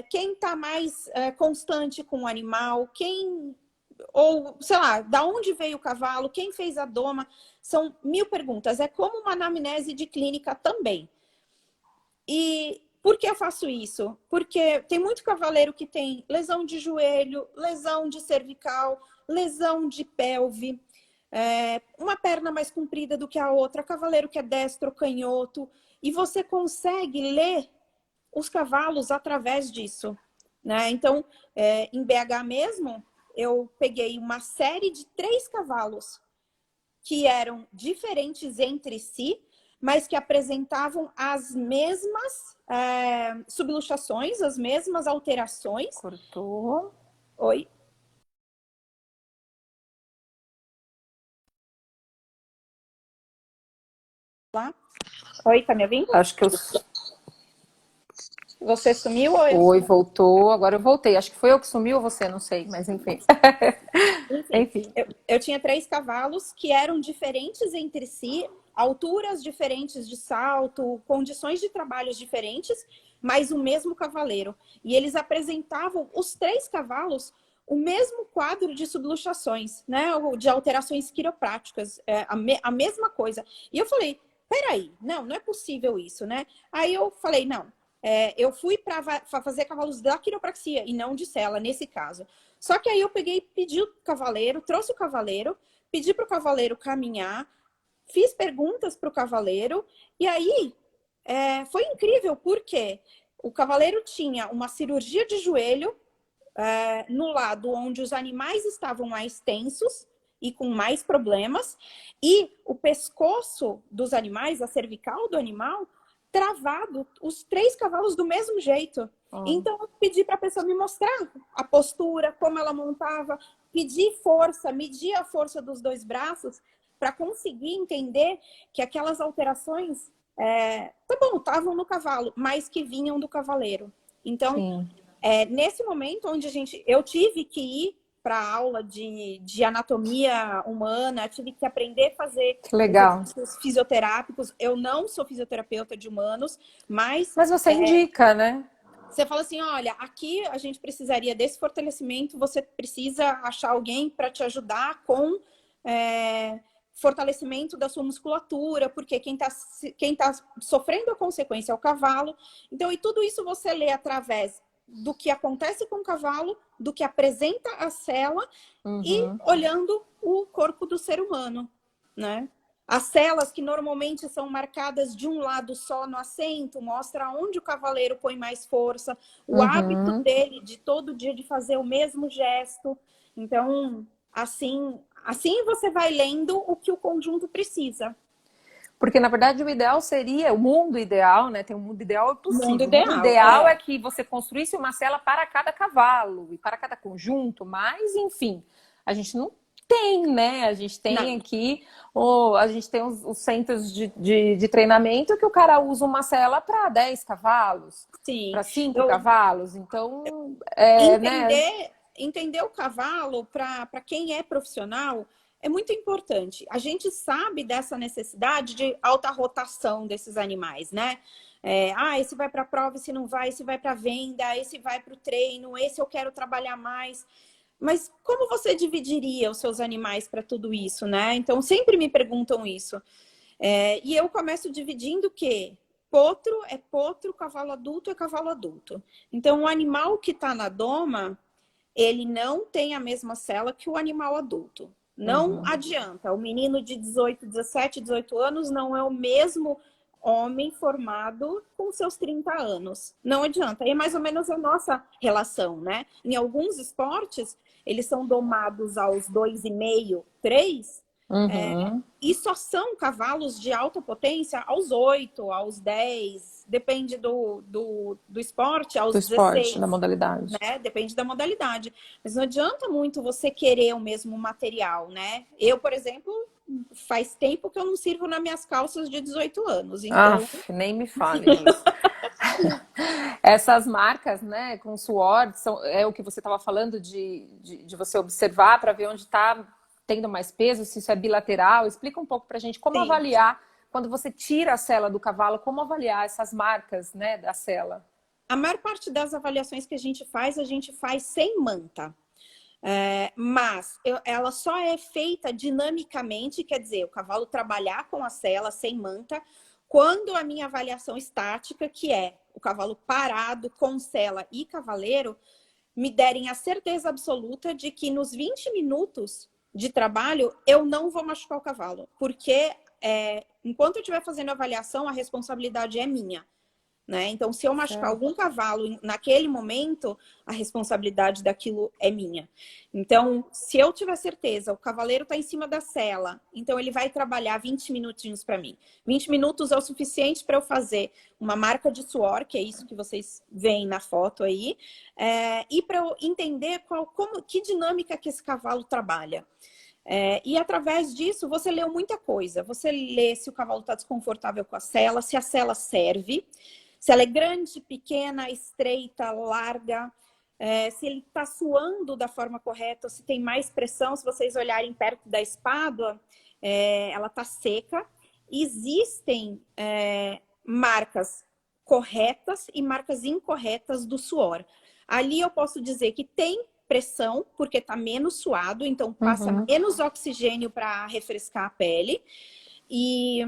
Quem está mais constante com o animal? Ou, sei lá, da onde veio o cavalo? Quem fez a doma? São 1000 perguntas. É como uma anamnese de clínica também. E por que eu faço isso? Porque tem muito cavaleiro que tem lesão de joelho, lesão de cervical, lesão de pelve, uma perna mais comprida do que a outra, cavaleiro que é destro, canhoto, e você consegue ler os cavalos através disso, né? Então, em BH mesmo, eu peguei uma série de 3 cavalos que eram diferentes entre si, mas que apresentavam as mesmas subluxações, as mesmas alterações. Cortou. Oi? Lá? Oi, tá me ouvindo? Acho que eu. Você sumiu ou eu Oi, sumi? voltou. Agora eu voltei. Acho que foi eu que sumiu ou você, não sei, mas enfim. Enfim, Enfim. eu tinha 3 cavalos que eram diferentes entre si, alturas diferentes de salto, condições de trabalhos diferentes, mas o mesmo cavaleiro. E eles apresentavam, os 3 cavalos, o mesmo quadro de subluxações, né? Ou de alterações quiropráticas, a mesma coisa. E eu falei, peraí, não é possível isso, né? Aí eu falei, não, eu fui para fazer cavalos da quiropraxia e não de sela, nesse caso. Só que aí eu peguei, pedi o cavaleiro, trouxe o cavaleiro, pedi para o cavaleiro caminhar, fiz perguntas para o cavaleiro, e aí foi incrível, porque o cavaleiro tinha uma cirurgia de joelho no lado onde os animais estavam mais tensos e com mais problemas, e o pescoço dos animais, a cervical do animal, travado, os 3 cavalos do mesmo jeito. Então, eu pedi para a pessoa me mostrar a postura, como ela montava, pedi força, medir a força dos 2 braços, para conseguir entender que aquelas alterações, tá bom, estavam no cavalo, mas que vinham do cavaleiro. Então, Sim. Nesse momento onde eu tive que ir para a aula de anatomia humana, tive que aprender a fazer Que legal. exercícios fisioterápicos. Eu não sou fisioterapeuta de humanos, mas você indica, né? você fala assim, olha, aqui a gente precisaria desse fortalecimento, você precisa achar alguém para te ajudar com fortalecimento da sua musculatura, porque quem tá sofrendo a consequência é o cavalo. Então, e tudo isso você lê através do que acontece com o cavalo, do que apresenta a cela e olhando o corpo do ser humano, né? As celas que normalmente são marcadas de um lado só no assento, mostra onde o cavaleiro põe mais força, o hábito dele de todo dia de fazer o mesmo gesto. Então, assim você vai lendo o que o conjunto precisa. Porque, na verdade, o ideal seria, o mundo ideal, né? Tem um mundo ideal possível. Mundo O mundo ideal, ideal é que você construísse uma cela para cada cavalo e para cada conjunto, mas, enfim, a gente não tem, né? A gente tem aqui, a gente tem os centros de treinamento que o cara usa uma cela para 10 cavalos, para 5 cavalos. Então, entender o cavalo para quem é profissional é muito importante. A gente sabe dessa necessidade de alta rotação desses animais, né? Esse vai para a prova, esse não vai, esse vai para a venda, esse vai para o treino, esse eu quero trabalhar mais. Mas como você dividiria os seus animais para tudo isso, né? Então, sempre me perguntam isso. E eu começo dividindo o quê? Potro é potro, cavalo adulto é cavalo adulto. Então, o animal que está na doma, ele não tem a mesma cela que o animal adulto. Não adianta. O menino de 18, 17, 18 anos não é o mesmo homem formado com seus 30 anos. Não adianta. É mais ou menos a nossa relação, né? Em alguns esportes, eles são domados aos 2,5, 3, e só são cavalos de alta potência aos 8, aos 10, depende do esporte, aos 16. Da modalidade. Né? Depende da modalidade. Mas não adianta muito você querer o mesmo material, né? Eu, por exemplo, faz tempo que eu não sirvo nas minhas calças de 18 anos. Então... nem me fale disso. Essas marcas, né, com suor, é o que você estava falando de você observar para ver onde está tendo mais peso, se isso é bilateral. Explica um pouco para a gente como avaliar, quando você tira a sela do cavalo, como avaliar essas marcas, né, da sela. A maior parte das avaliações que a gente faz sem manta. Mas ela só é feita dinamicamente, quer dizer, o cavalo trabalhar com a sela sem manta, quando a minha avaliação estática, que é o cavalo parado com sela e cavaleiro, me derem a certeza absoluta de que nos 20 minutos de trabalho eu não vou machucar o cavalo, porque enquanto eu estiver fazendo a avaliação, a responsabilidade é minha. Né? Então, se eu machucar algum cavalo naquele momento, a responsabilidade daquilo é minha. Então, se eu tiver certeza, o cavaleiro está em cima da sela, então ele vai trabalhar 20 minutinhos para mim. 20 minutos é o suficiente para eu fazer uma marca de suor, que é isso que vocês veem na foto aí, e para eu entender que dinâmica que esse cavalo trabalha. E através disso, você leu muita coisa. Você lê se o cavalo está desconfortável com a sela, se a sela serve, se ela é grande, pequena, estreita, larga, se ele está suando da forma correta, se tem mais pressão. Se vocês olharem perto da espádua, ela está seca. Existem marcas corretas e marcas incorretas do suor. Ali eu posso dizer que tem pressão, porque está menos suado, então passa menos oxigênio para refrescar a pele. E,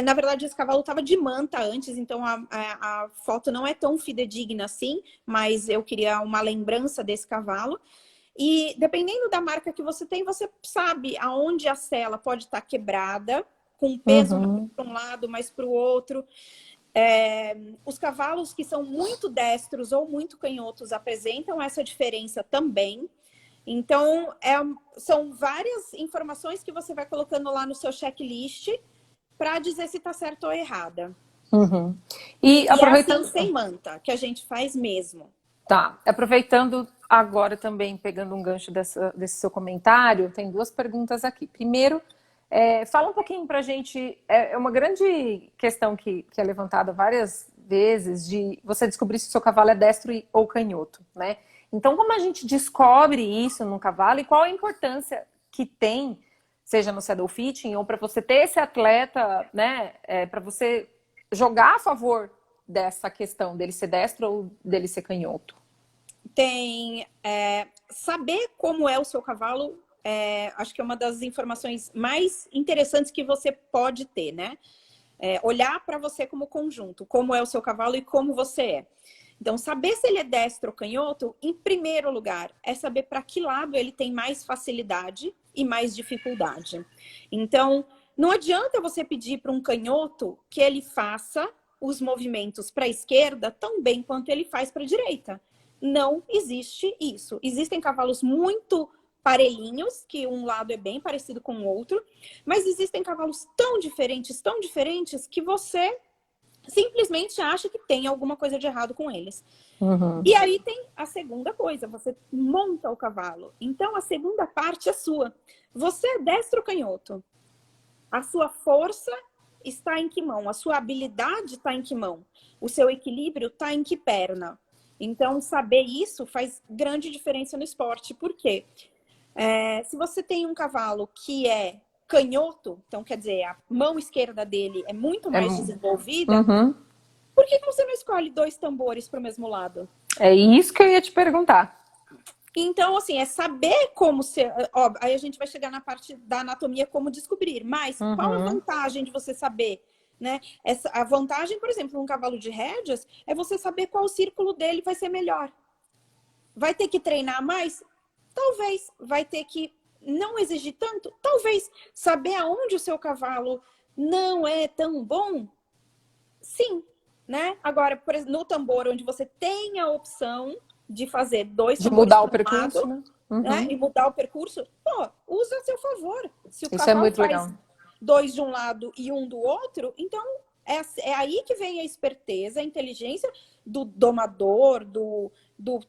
na verdade, esse cavalo estava de manta antes, então a foto não é tão fidedigna assim, mas eu queria uma lembrança desse cavalo. E dependendo da marca que você tem, você sabe aonde a sela pode estar quebrada, com peso mais para um lado, mais para o outro. Os cavalos que são muito destros ou muito canhotos apresentam essa diferença também. Então, são várias informações que você vai colocando lá no seu checklist para dizer se está certo ou errada. E aproveitando... assim, sem manta, que a gente faz mesmo. Tá, aproveitando agora também, pegando um gancho desse seu comentário, tem duas perguntas aqui. Primeiro, fala um pouquinho pra gente, é uma grande questão que é levantada várias vezes de você descobrir se o seu cavalo é destro ou canhoto, né? Então, como a gente descobre isso no cavalo e qual a importância que tem, seja no saddle fitting ou para você ter esse atleta, né? Para você jogar a favor dessa questão dele ser destro ou dele ser canhoto. Tem saber como é o seu cavalo, acho que é uma das informações mais interessantes que você pode ter, né? Olhar para você como conjunto, como é o seu cavalo e como você é. Então, saber se ele é destro ou canhoto, em primeiro lugar, é saber para que lado ele tem mais facilidade e mais dificuldade. Então, não adianta você pedir para um canhoto que ele faça os movimentos para a esquerda tão bem quanto ele faz para a direita. Não existe isso. Existem cavalos muito parelhinhos, que um lado é bem parecido com o outro, mas existem cavalos tão diferentes, que você simplesmente acha que tem alguma coisa de errado com eles. Uhum. E aí tem a segunda coisa, você monta o cavalo. Então a segunda parte é sua. Você é destro ou canhoto? A sua força está em que mão? A sua habilidade está em que mão? O seu equilíbrio está em que perna? Então, saber isso faz grande diferença no esporte. Por quê? Se você tem um cavalo que é canhoto, então quer dizer, a mão esquerda dele é muito mais desenvolvida, Uhum. por que você não escolhe 2 tambores para o mesmo lado? É isso que eu ia te perguntar. Então, assim, é saber como ser. Ó, aí a gente vai chegar na parte da anatomia, como descobrir. Mas qual a vantagem de você saber? Né? A vantagem, por exemplo, num cavalo de rédeas, é você saber qual círculo dele vai ser melhor. Vai ter que treinar mais? Talvez. Vai ter que não exigir tanto? Talvez. Saber aonde o seu cavalo não é tão bom? Sim. Né? Agora, por exemplo, no tambor, onde você tem a opção de fazer 2 De tambores mudar o para um percurso, lado, né? né? E mudar o percurso, pô, usa a seu favor. Se o Isso é cavalo muito faz legal. 2 de um lado e 1 do outro, então é aí que vem a esperteza, a inteligência do domador, do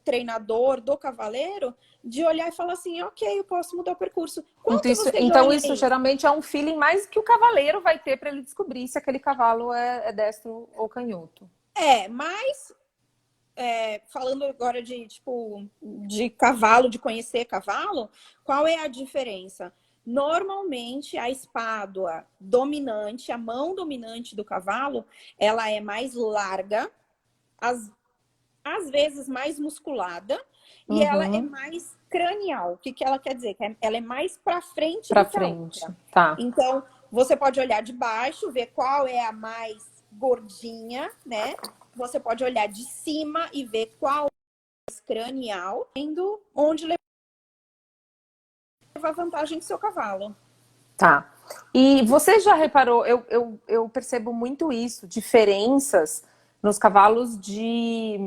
treinador, do cavaleiro, de olhar e falar assim, ok, eu posso mudar o percurso. Quanto você Então ganha isso aí? geralmente é um feeling mais que o cavaleiro vai ter para ele descobrir se aquele cavalo é destro ou canhoto. Mas falando agora de cavalo, de conhecer cavalo, qual é a diferença? Normalmente, a espádua dominante, a mão dominante do cavalo, ela é mais larga, às vezes mais musculada, e ela é mais cranial. O que ela quer dizer? Que ela é mais para frente Para do que a frente, outra. tá. Então, você pode olhar de baixo, ver qual é a mais gordinha, né? Você pode olhar de cima e ver qual é a mais cranial, tendo onde levar vantagem do seu cavalo. Tá. E você já reparou, eu percebo muito isso, diferenças nos cavalos de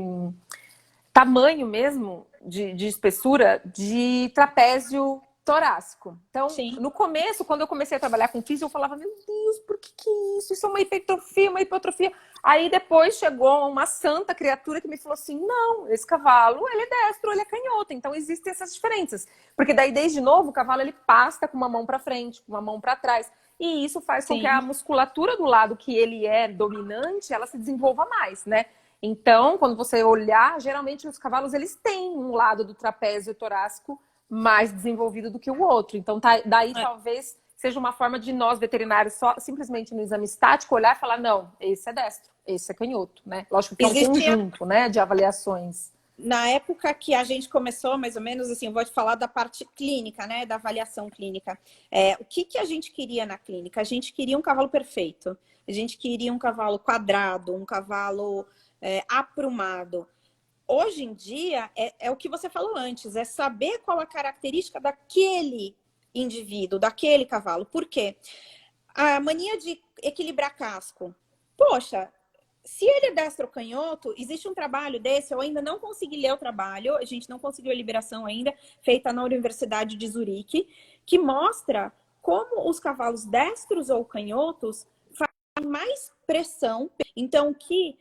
tamanho mesmo, de espessura, de trapézio torácico. Então, Sim. no começo, quando eu comecei a trabalhar com físio, eu falava, meu Deus, por que é isso? Isso é uma hipertrofia, uma hipotrofia. Aí depois chegou uma santa criatura que me falou assim, não, esse cavalo, ele é destro, ele é canhoto. Então, existem essas diferenças. Porque daí, desde novo, o cavalo, ele pasta com uma mão para frente, com uma mão para trás. E isso faz com que a musculatura do lado que ele é dominante, ela se desenvolva mais, né? Então, quando você olhar, geralmente os cavalos eles têm um lado do trapézio torácico mais desenvolvido do que o outro. Então, daí talvez seja uma forma de nós, veterinários, só simplesmente no exame estático, olhar e falar, não, esse é destro, esse é canhoto, né? Lógico que é um conjunto, né, de avaliações. Na época que a gente começou, mais ou menos, assim, eu vou te falar da parte clínica, né, da avaliação clínica. O que a gente queria na clínica? A gente queria um cavalo perfeito. A gente queria um cavalo quadrado, um cavalo aprumado. Hoje em dia, é o que você falou antes, é saber qual a característica daquele indivíduo, daquele cavalo. Por quê? A mania de equilibrar casco. Poxa, se ele é destro ou canhoto, existe um trabalho desse, eu ainda não consegui ler o trabalho, a gente não conseguiu a liberação ainda, feita na Universidade de Zurique, que mostra como os cavalos destros ou canhotos fazem mais pressão. Então, que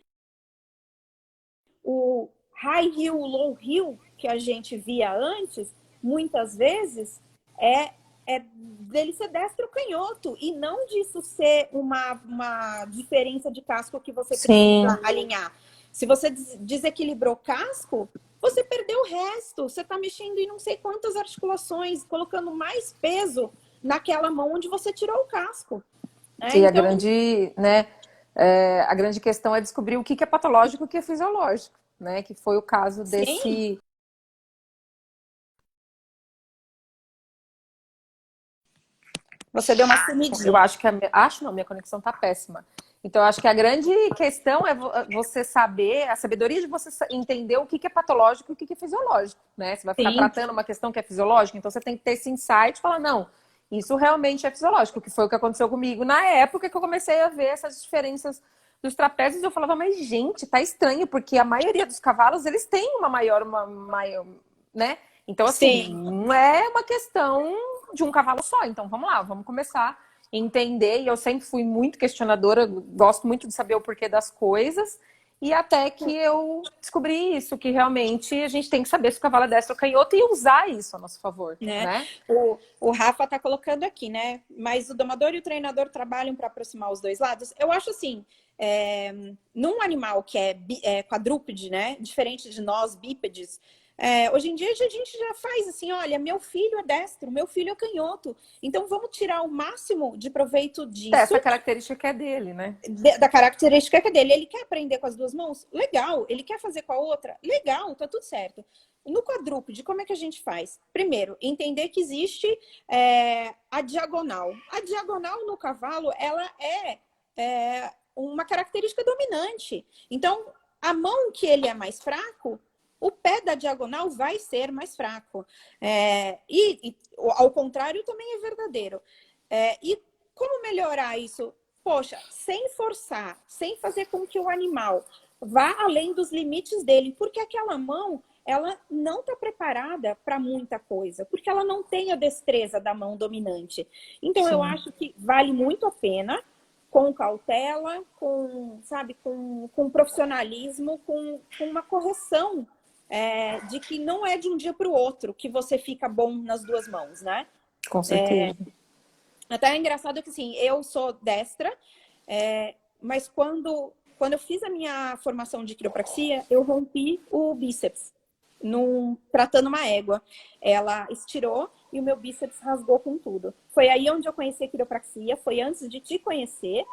o high heel, low heel, que a gente via antes, muitas vezes é é dele ser destro ou canhoto, e não disso ser uma diferença de casco que você Sim. precisa alinhar. Se você desequilibrou o casco, você perdeu o resto. Você está mexendo em não sei quantas articulações, colocando mais peso naquela mão onde você tirou o casco. E Então, a grande questão é descobrir o que é patológico e o que é fisiológico, né? Que foi o caso sim, desse. você deu uma Eu sumidinha. acho que acho não, minha conexão tá péssima. Então, eu acho que a grande questão é você saber, a sabedoria de você entender o que é patológico e o que é fisiológico, né? Você vai ficar Sim, tratando uma questão que é fisiológica, então você tem que ter esse insight e falar, não, isso realmente é fisiológico, que foi o que aconteceu comigo na época que eu comecei a ver essas diferenças dos trapézios. Eu falava, mas gente, tá estranho, porque a maioria dos cavalos, eles têm uma maior, né? Então, assim, sim. não é uma questão de um cavalo só. Então, vamos lá, vamos começar a entender. E eu sempre fui muito questionadora, gosto muito de saber o porquê das coisas. E até que eu descobri isso, que realmente a gente tem que saber se o cavalo é destro ou canhoto e usar isso a nosso favor, Né? né? O Rafa está colocando aqui, né? Mas o domador e o treinador trabalham para aproximar os dois lados. Eu acho assim, num animal que é quadrúpede, né? Diferente de nós, bípedes, hoje em dia a gente já faz assim, olha, meu filho é destro, meu filho é canhoto. Então vamos tirar o máximo de proveito disso. Essa característica que é dele, né? Da característica que é dele. Ele quer aprender com as duas mãos? Legal. Ele quer fazer com a outra? Legal, tá tudo certo. No quadrúpede, como é que a gente faz? Primeiro, entender que existe a diagonal. A diagonal no cavalo, ela é uma característica dominante. Então, a mão que ele é mais fraco, o pé da diagonal vai ser mais fraco. E ao contrário também é verdadeiro. E como melhorar isso? Poxa, sem forçar, sem fazer com que o animal vá além dos limites dele, porque aquela mão, ela não está preparada para muita coisa, porque ela não tem a destreza da mão dominante. Então, Sim. eu acho que vale muito a pena, com cautela, com profissionalismo, com uma correção de que não é de um dia para o outro que você fica bom nas duas mãos, né? Com certeza. Até é engraçado que, assim, eu sou destra, mas quando eu fiz a minha formação de quiropraxia, eu rompi o bíceps tratando uma égua. Ela estirou e o meu bíceps rasgou com tudo. Foi aí onde eu conheci a quiropraxia, foi antes de te conhecer.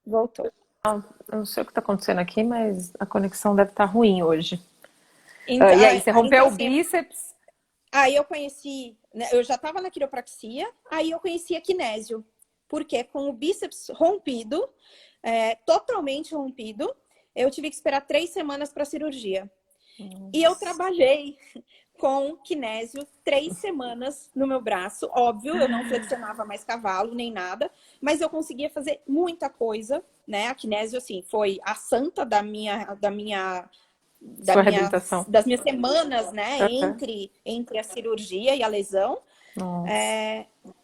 Voltou. Eu não sei o que está acontecendo aqui, mas a conexão deve estar ruim hoje. Então, E aí, você rompeu então, o assim, bíceps? aí eu conheci, né, eu já estava na quiropraxia, aí eu conheci a kinésio, porque com o bíceps rompido, totalmente rompido, eu tive que esperar 3 semanas para a cirurgia. E eu trabalhei com kinésio 3 semanas no meu braço. Óbvio, eu não flexionava mais cavalo nem nada, mas eu conseguia fazer muita coisa, né? A kinésio, assim, foi a santa Sua reabilitação. das minhas semanas, né? Uhum. Entre a cirurgia e a lesão.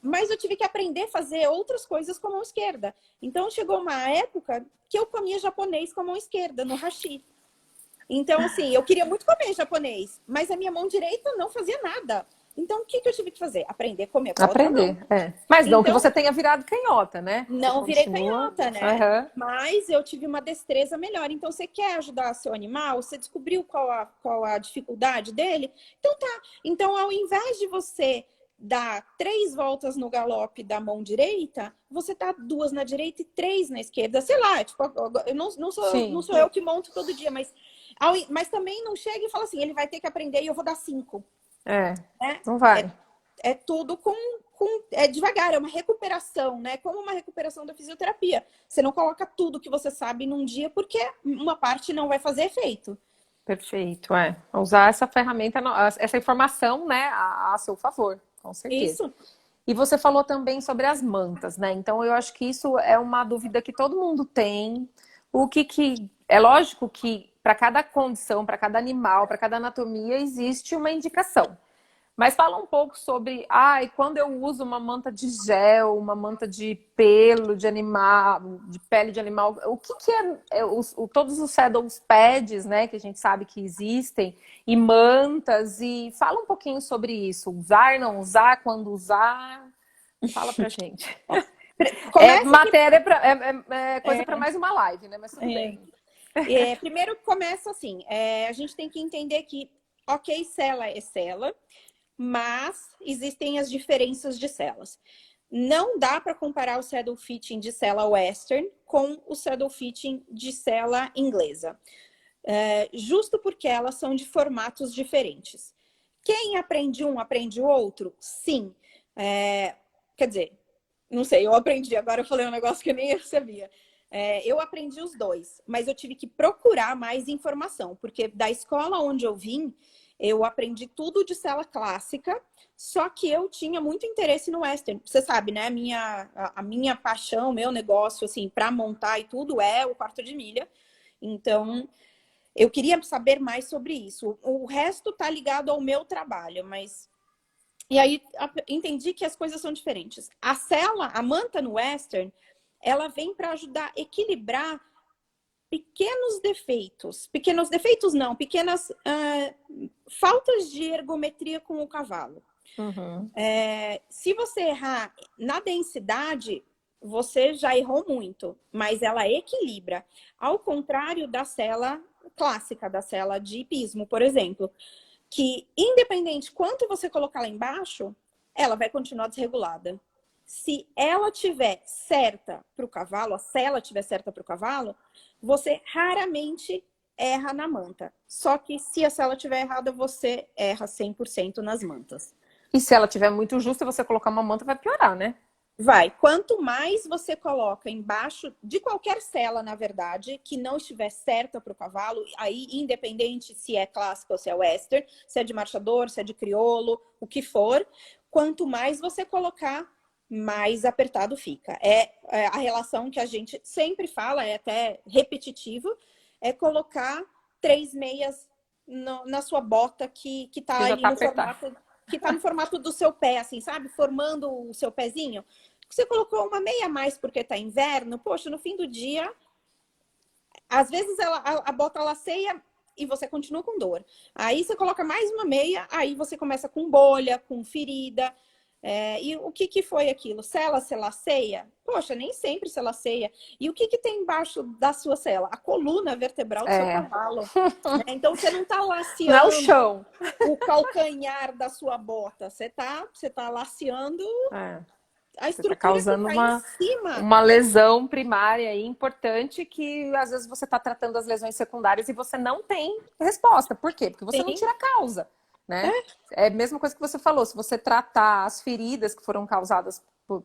Mas eu tive que aprender a fazer outras coisas com a mão esquerda. Então, chegou uma época que eu comia japonês com a mão esquerda, no hashi. Então, assim, eu queria muito comer japonês, mas a minha mão direita não fazia nada. Então, o que eu tive que fazer? Aprender a comer com a outra mão. Aprender, Mas não que Então, você tenha virado canhota, né? Você não virei continua. canhota, né? Uhum. Mas eu tive uma destreza melhor. Então, você quer ajudar seu animal? Você descobriu qual a dificuldade dele? Então, tá. Então, ao invés de você dar 3 voltas no galope da mão direita, você dá 2 na direita e 3 na esquerda. Sei lá, tipo, eu não sou eu que monto todo dia, mas também não chega e fala assim, ele vai ter que aprender e eu vou dar 5. Não vai. É tudo devagar, é uma recuperação, né? Como uma recuperação da fisioterapia. Você não coloca tudo que você sabe num dia, porque uma parte não vai fazer efeito. Perfeito, Usar essa ferramenta, essa informação, né, a seu favor, com certeza. Isso. E você falou também sobre as mantas, né? Então eu acho que isso é uma dúvida que todo mundo tem. É lógico que para cada condição, para cada animal, para cada anatomia existe uma indicação. Mas fala um pouco sobre, quando eu uso uma manta de gel, uma manta de pelo de animal, de pele de animal, o que é todos os saddle pads, né, que a gente sabe que existem, e mantas, e fala um pouquinho sobre isso, usar, não usar, quando usar, fala pra gente. É Começa que... matéria, é coisa para mais uma live, né, mas tudo bem. Primeiro começa assim, a gente tem que entender que, ok, sela é sela, mas existem as diferenças de celas. Não dá para comparar o saddle fitting de sela western com o saddle fitting de sela inglesa. Justo porque elas são de formatos diferentes. Quem aprende um, aprende o outro? Sim. Quer dizer, não sei, eu aprendi, agora eu falei um negócio que eu nem eu sabia. Eu aprendi os dois, mas eu tive que procurar mais informação, porque da escola onde eu vim, eu aprendi tudo de sela clássica, só que eu tinha muito interesse no western. Você sabe, né? A minha paixão, meu negócio, assim, para montar e tudo é o quarto de milha. Então, eu queria saber mais sobre isso. O resto tá ligado ao meu trabalho, mas... E aí, entendi que as coisas são diferentes. A sela, a manta no western, ela vem para ajudar a equilibrar pequenos defeitos não, pequenas faltas de ergometria com o cavalo. Uhum. Se você errar na densidade, você já errou muito, mas ela equilibra. Ao contrário da sela clássica, da sela de hipismo, por exemplo, que independente quanto você colocar lá embaixo, ela vai continuar desregulada. Se ela tiver certa para o cavalo, a sela tiver certa para o cavalo, você raramente erra na manta. Só que se a sela tiver errada, você erra 100% nas mantas. E se ela tiver muito justa, você colocar uma manta vai piorar, né? Vai. Quanto mais você coloca embaixo de qualquer sela, na verdade, que não estiver certa para o cavalo, aí independente se é clássica ou se é western, se é de marchador, se é de crioulo, o que for, quanto mais você colocar, mais apertado fica. A relação que a gente sempre fala, é até repetitivo, é colocar 3 meias na sua bota que tá Que já ali tá no apertado. formato, que tá no formato do seu pé, assim, sabe? Formando o seu pezinho. Você colocou uma meia a mais porque tá inverno, poxa, no fim do dia, às vezes a bota laceia e você continua com dor. Aí você coloca mais uma meia, aí você começa com bolha, com ferida. E o que foi aquilo? Sela se laceia? Poxa, nem sempre se laceia. E o que tem embaixo da sua sela? A coluna vertebral do seu cavalo. Né? Então você não está Não é o laceando chão. o calcanhar da sua bota. Você tá laceando a Você está estrutura que causando está em cima. uma lesão primária aí importante que às vezes você está tratando as lesões secundárias e você não tem resposta. Por quê? Porque você não tira a causa, né? É a mesma coisa que você falou. Se você tratar as feridas que foram causadas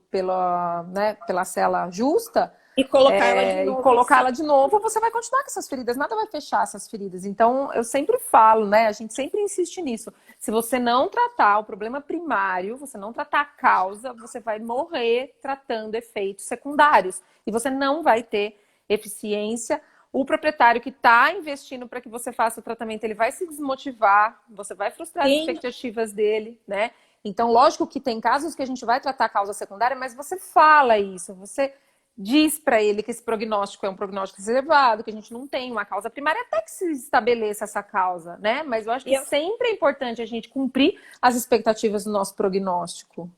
pela cela justa E colocar ela de novo. E colocá-la de novo, você vai continuar com essas feridas, nada vai fechar essas feridas. Então, eu sempre falo, né? A gente sempre insiste nisso. Se você não tratar o problema primário, você não tratar a causa, você vai morrer tratando efeitos secundários. E você não vai ter eficiência. O proprietário que está investindo para que você faça o tratamento, ele vai se desmotivar, você vai frustrar as expectativas dele, né? Então, lógico que tem casos que a gente vai tratar a causa secundária, mas você fala isso, você diz para ele que esse prognóstico é um prognóstico reservado, que a gente não tem uma causa primária, até que se estabeleça essa causa, né? Mas eu acho que sempre é importante a gente cumprir as expectativas do nosso prognóstico.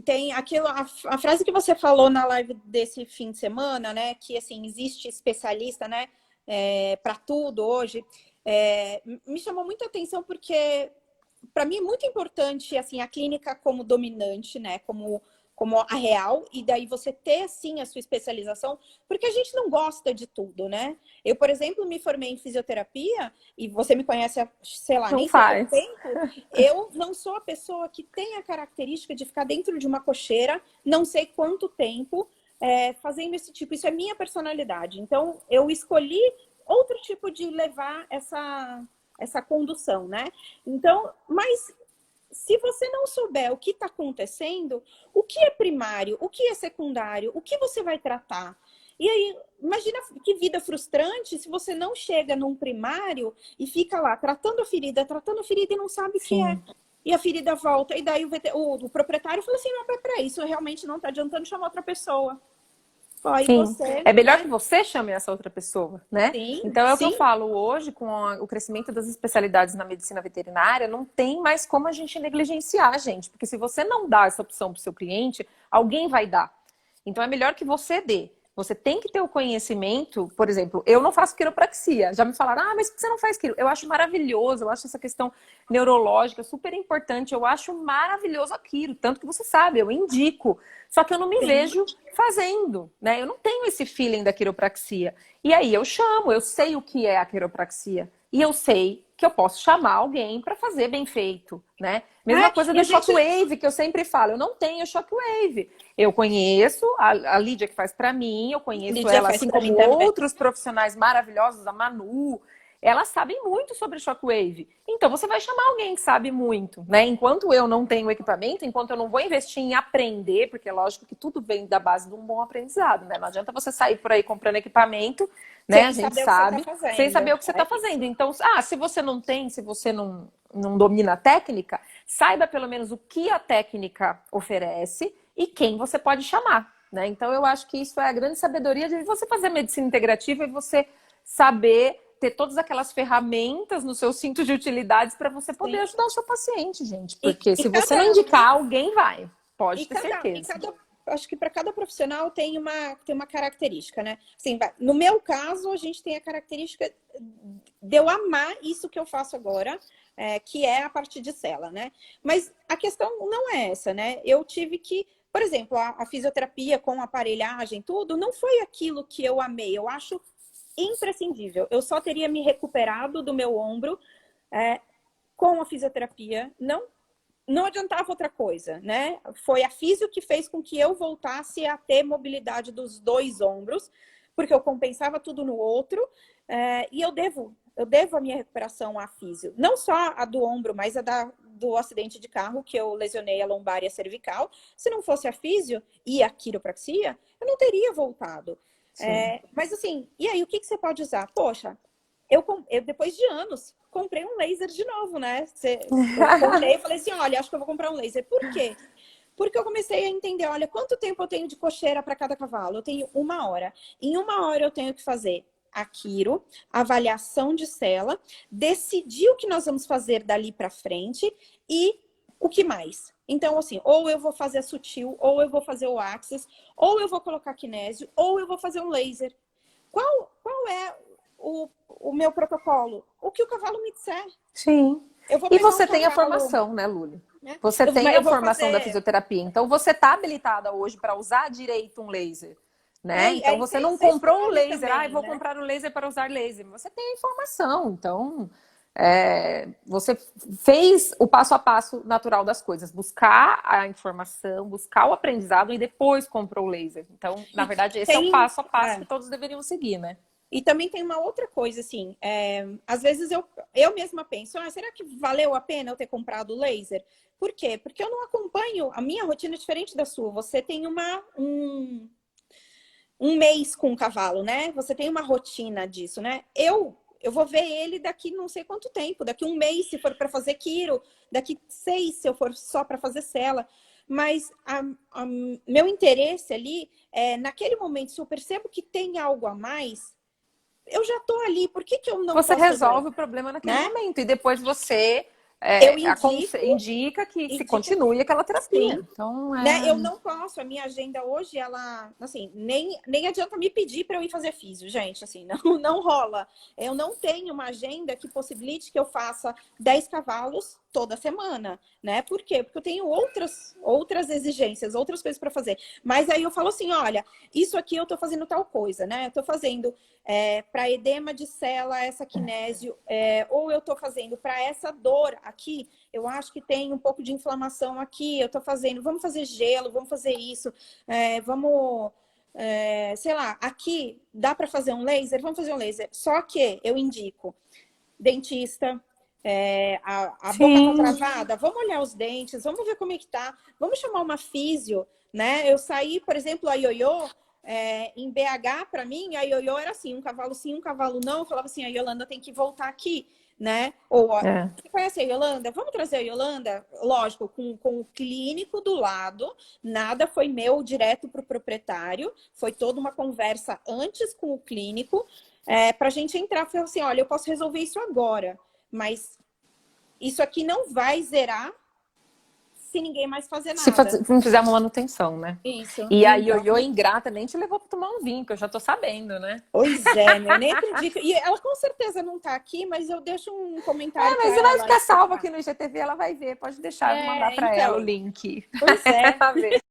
Tem aquilo, a frase que você falou na live desse fim de semana, né? Que assim, existe especialista, né? Para tudo hoje. Me chamou muita atenção porque para mim é muito importante assim a clínica como dominante, né? Como a real, e daí você ter, sim, a sua especialização, porque a gente não gosta de tudo, né? Eu, por exemplo, me formei em fisioterapia, e você me conhece há, sei lá, nem sei quanto tempo, eu não sou a pessoa que tem a característica de ficar dentro de uma cocheira, não sei quanto tempo, fazendo esse tipo, isso é minha personalidade. Então, eu escolhi outro tipo de levar essa condução, né? Então, mas se você não souber o que está acontecendo, o que é primário, o que é secundário, o que você vai tratar? E aí, imagina que vida frustrante se você não chega num primário e fica lá tratando a ferida e não sabe o que é. e a ferida volta. E daí o proprietário falou assim, não, peraí, isso realmente não tá adiantando, chamar outra pessoa. Aí Sim, você, é melhor né? que você chame essa outra pessoa, né? Sim, Então é o que eu sim, falo hoje, com o crescimento das especialidades na medicina veterinária, não tem mais como a gente negligenciar, gente, porque se você não dá essa opção para o seu cliente, alguém vai dar. Então é melhor que você dê. Você tem que ter o conhecimento, por exemplo, eu não faço quiropraxia. Já me falaram, ah, mas por que você não faz quiro? Eu acho maravilhoso, eu acho essa questão neurológica super importante, eu acho maravilhoso a quiro, tanto que você sabe, eu indico. Só que eu não me sim. vejo fazendo, né? Eu não tenho esse feeling da quiropraxia. E aí eu chamo, eu sei o que é a quiropraxia. E eu sei que eu posso chamar alguém para fazer bem feito, né? Mesma coisa E a do gente, shockwave, que eu sempre falo, eu não tenho shockwave. Eu conheço a Lídia que faz para mim, eu conheço Lídia ela, faz assim para mim como também. outros profissionais maravilhosos, a Manu, elas sabem muito sobre shockwave. Então você vai chamar alguém que sabe muito, né? Enquanto eu não tenho equipamento, enquanto eu não vou investir em aprender, porque é lógico que tudo vem da base de um bom aprendizado, né? Não adianta você sair por aí comprando equipamento, né? A Sem gente saber o que você está sabe, sem fazendo. saber o que você está É fazendo. isso. Então, se você não tem, se você não domina a técnica, saiba pelo menos o que a técnica oferece e quem você pode chamar, né? Então, eu acho que isso é a grande sabedoria de você fazer medicina integrativa e você saber ter todas aquelas ferramentas no seu cinto de utilidades para você poder Sim. ajudar o seu paciente, gente. E, Porque e se você não cada, indicar, alguém vai. Pode e ter cada, e certeza. cada, acho que para cada profissional tem uma característica, né? Assim, no meu caso, a gente tem a característica de eu amar isso que eu faço agora, que é a parte de cela, né? Mas a questão não é essa, né? Eu tive que, por exemplo, a fisioterapia com aparelhagem, tudo, não foi aquilo que eu amei. Eu acho imprescindível. Eu só teria me recuperado do meu ombro com a fisioterapia. Não adiantava outra coisa, né? Foi a físio que fez com que eu voltasse a ter mobilidade dos dois ombros, porque eu compensava tudo no outro, e eu devo a minha recuperação à físio. Não só a do ombro, mas a do acidente de carro, que eu lesionei a lombar e a cervical. Se não fosse a físio e a quiropraxia, eu não teria voltado. Mas assim, e aí, o que você pode usar? Poxa, eu depois de anos, comprei um laser de novo, né? Eu comprei e falei assim, olha, acho que eu vou comprar um laser. Por quê? Porque eu comecei a entender, olha, quanto tempo eu tenho de cocheira para cada cavalo? Eu tenho 1 hora. Em 1 hora eu tenho que fazer a quiro, avaliação de cela, decidir o que nós vamos fazer dali para frente e o que mais. Então, assim, ou eu vou fazer a sutil, ou eu vou fazer o axis, ou eu vou colocar kinésio, ou eu vou fazer um laser. Qual é o meu protocolo? O que o cavalo me disser. Sim. Eu vou E pegar um você tem a cavalo, formação, né, Luli? né? Você tem Eu a vou formação da fazer. fisioterapia. Então, você está habilitada hoje para usar direito um laser, né? Então, Aí você não você comprou o escolhe laser. Ah, eu também, vou né? comprar o laser para usar laser. Você tem a informação. Então, você fez o passo a passo natural das coisas. Buscar a informação, buscar o aprendizado e depois comprou o laser. Então, na E verdade, esse é o tem. passo a passo que todos deveriam seguir, né? E também tem uma outra coisa, assim, às vezes eu mesma penso, será que valeu a pena eu ter comprado o laser? Por quê? Porque eu não acompanho, a minha rotina é diferente da sua. Você tem um mês com o cavalo, né? Você tem uma rotina disso, né? Eu vou ver ele daqui não sei quanto tempo, daqui 1 mês se for para fazer quiro, daqui 6 se eu for só para fazer cela. Mas meu interesse ali é naquele momento, se eu percebo que tem algo a mais, eu já tô ali, por que eu não Você posso fazer, resolve o problema naquele né? momento e depois você Eu indico, indica que se indico continue aquela terapia. sim, Então, né? Eu não posso, a minha agenda hoje, ela, assim, nem adianta me pedir para eu ir fazer físio, gente, assim, não rola. Eu não tenho uma agenda que possibilite que eu faça 10 cavalos toda semana, né? Por quê? Porque eu tenho outras exigências, outras coisas para fazer. Mas aí eu falo assim, olha, isso aqui eu tô fazendo tal coisa, né? Eu tô fazendo para edema de cela, essa kinésio, ou eu tô fazendo para essa dor aqui, eu acho que tem um pouco de inflamação aqui, eu tô fazendo, vamos fazer gelo, vamos fazer isso, vamos, sei lá, aqui dá para fazer um laser? Vamos fazer um laser. Só que eu indico dentista, a boca tá sim. travada, vamos olhar os dentes, vamos ver como é que tá, vamos chamar uma físio, né? Eu saí, por exemplo, a ioiô, em BH, para mim, a ioiô era assim, um cavalo sim, um cavalo não, eu falava assim, a Yolanda tem que voltar aqui, né? Ou, ó, É. você conhece a Yolanda? Vamos trazer a Yolanda? Lógico, com o clínico do lado, nada foi meu direto para o proprietário, foi toda uma conversa antes com o clínico, para a gente entrar e falar assim, olha, eu posso resolver isso agora, mas isso aqui não vai zerar se ninguém mais fazer nada. Se não fizer uma manutenção, né? Isso. E a Então, Ioiô ingrata nem te levou pra tomar um vinho, que eu já tô sabendo, né? pois é, né? Eu nem acredito. E ela com certeza não tá aqui, mas eu deixo um comentário Mas para você vai ela ficar salva escutar. aqui no IGTV, ela vai ver. Pode deixar eu mandar pra ela o Então, link. pois é. Ela vê.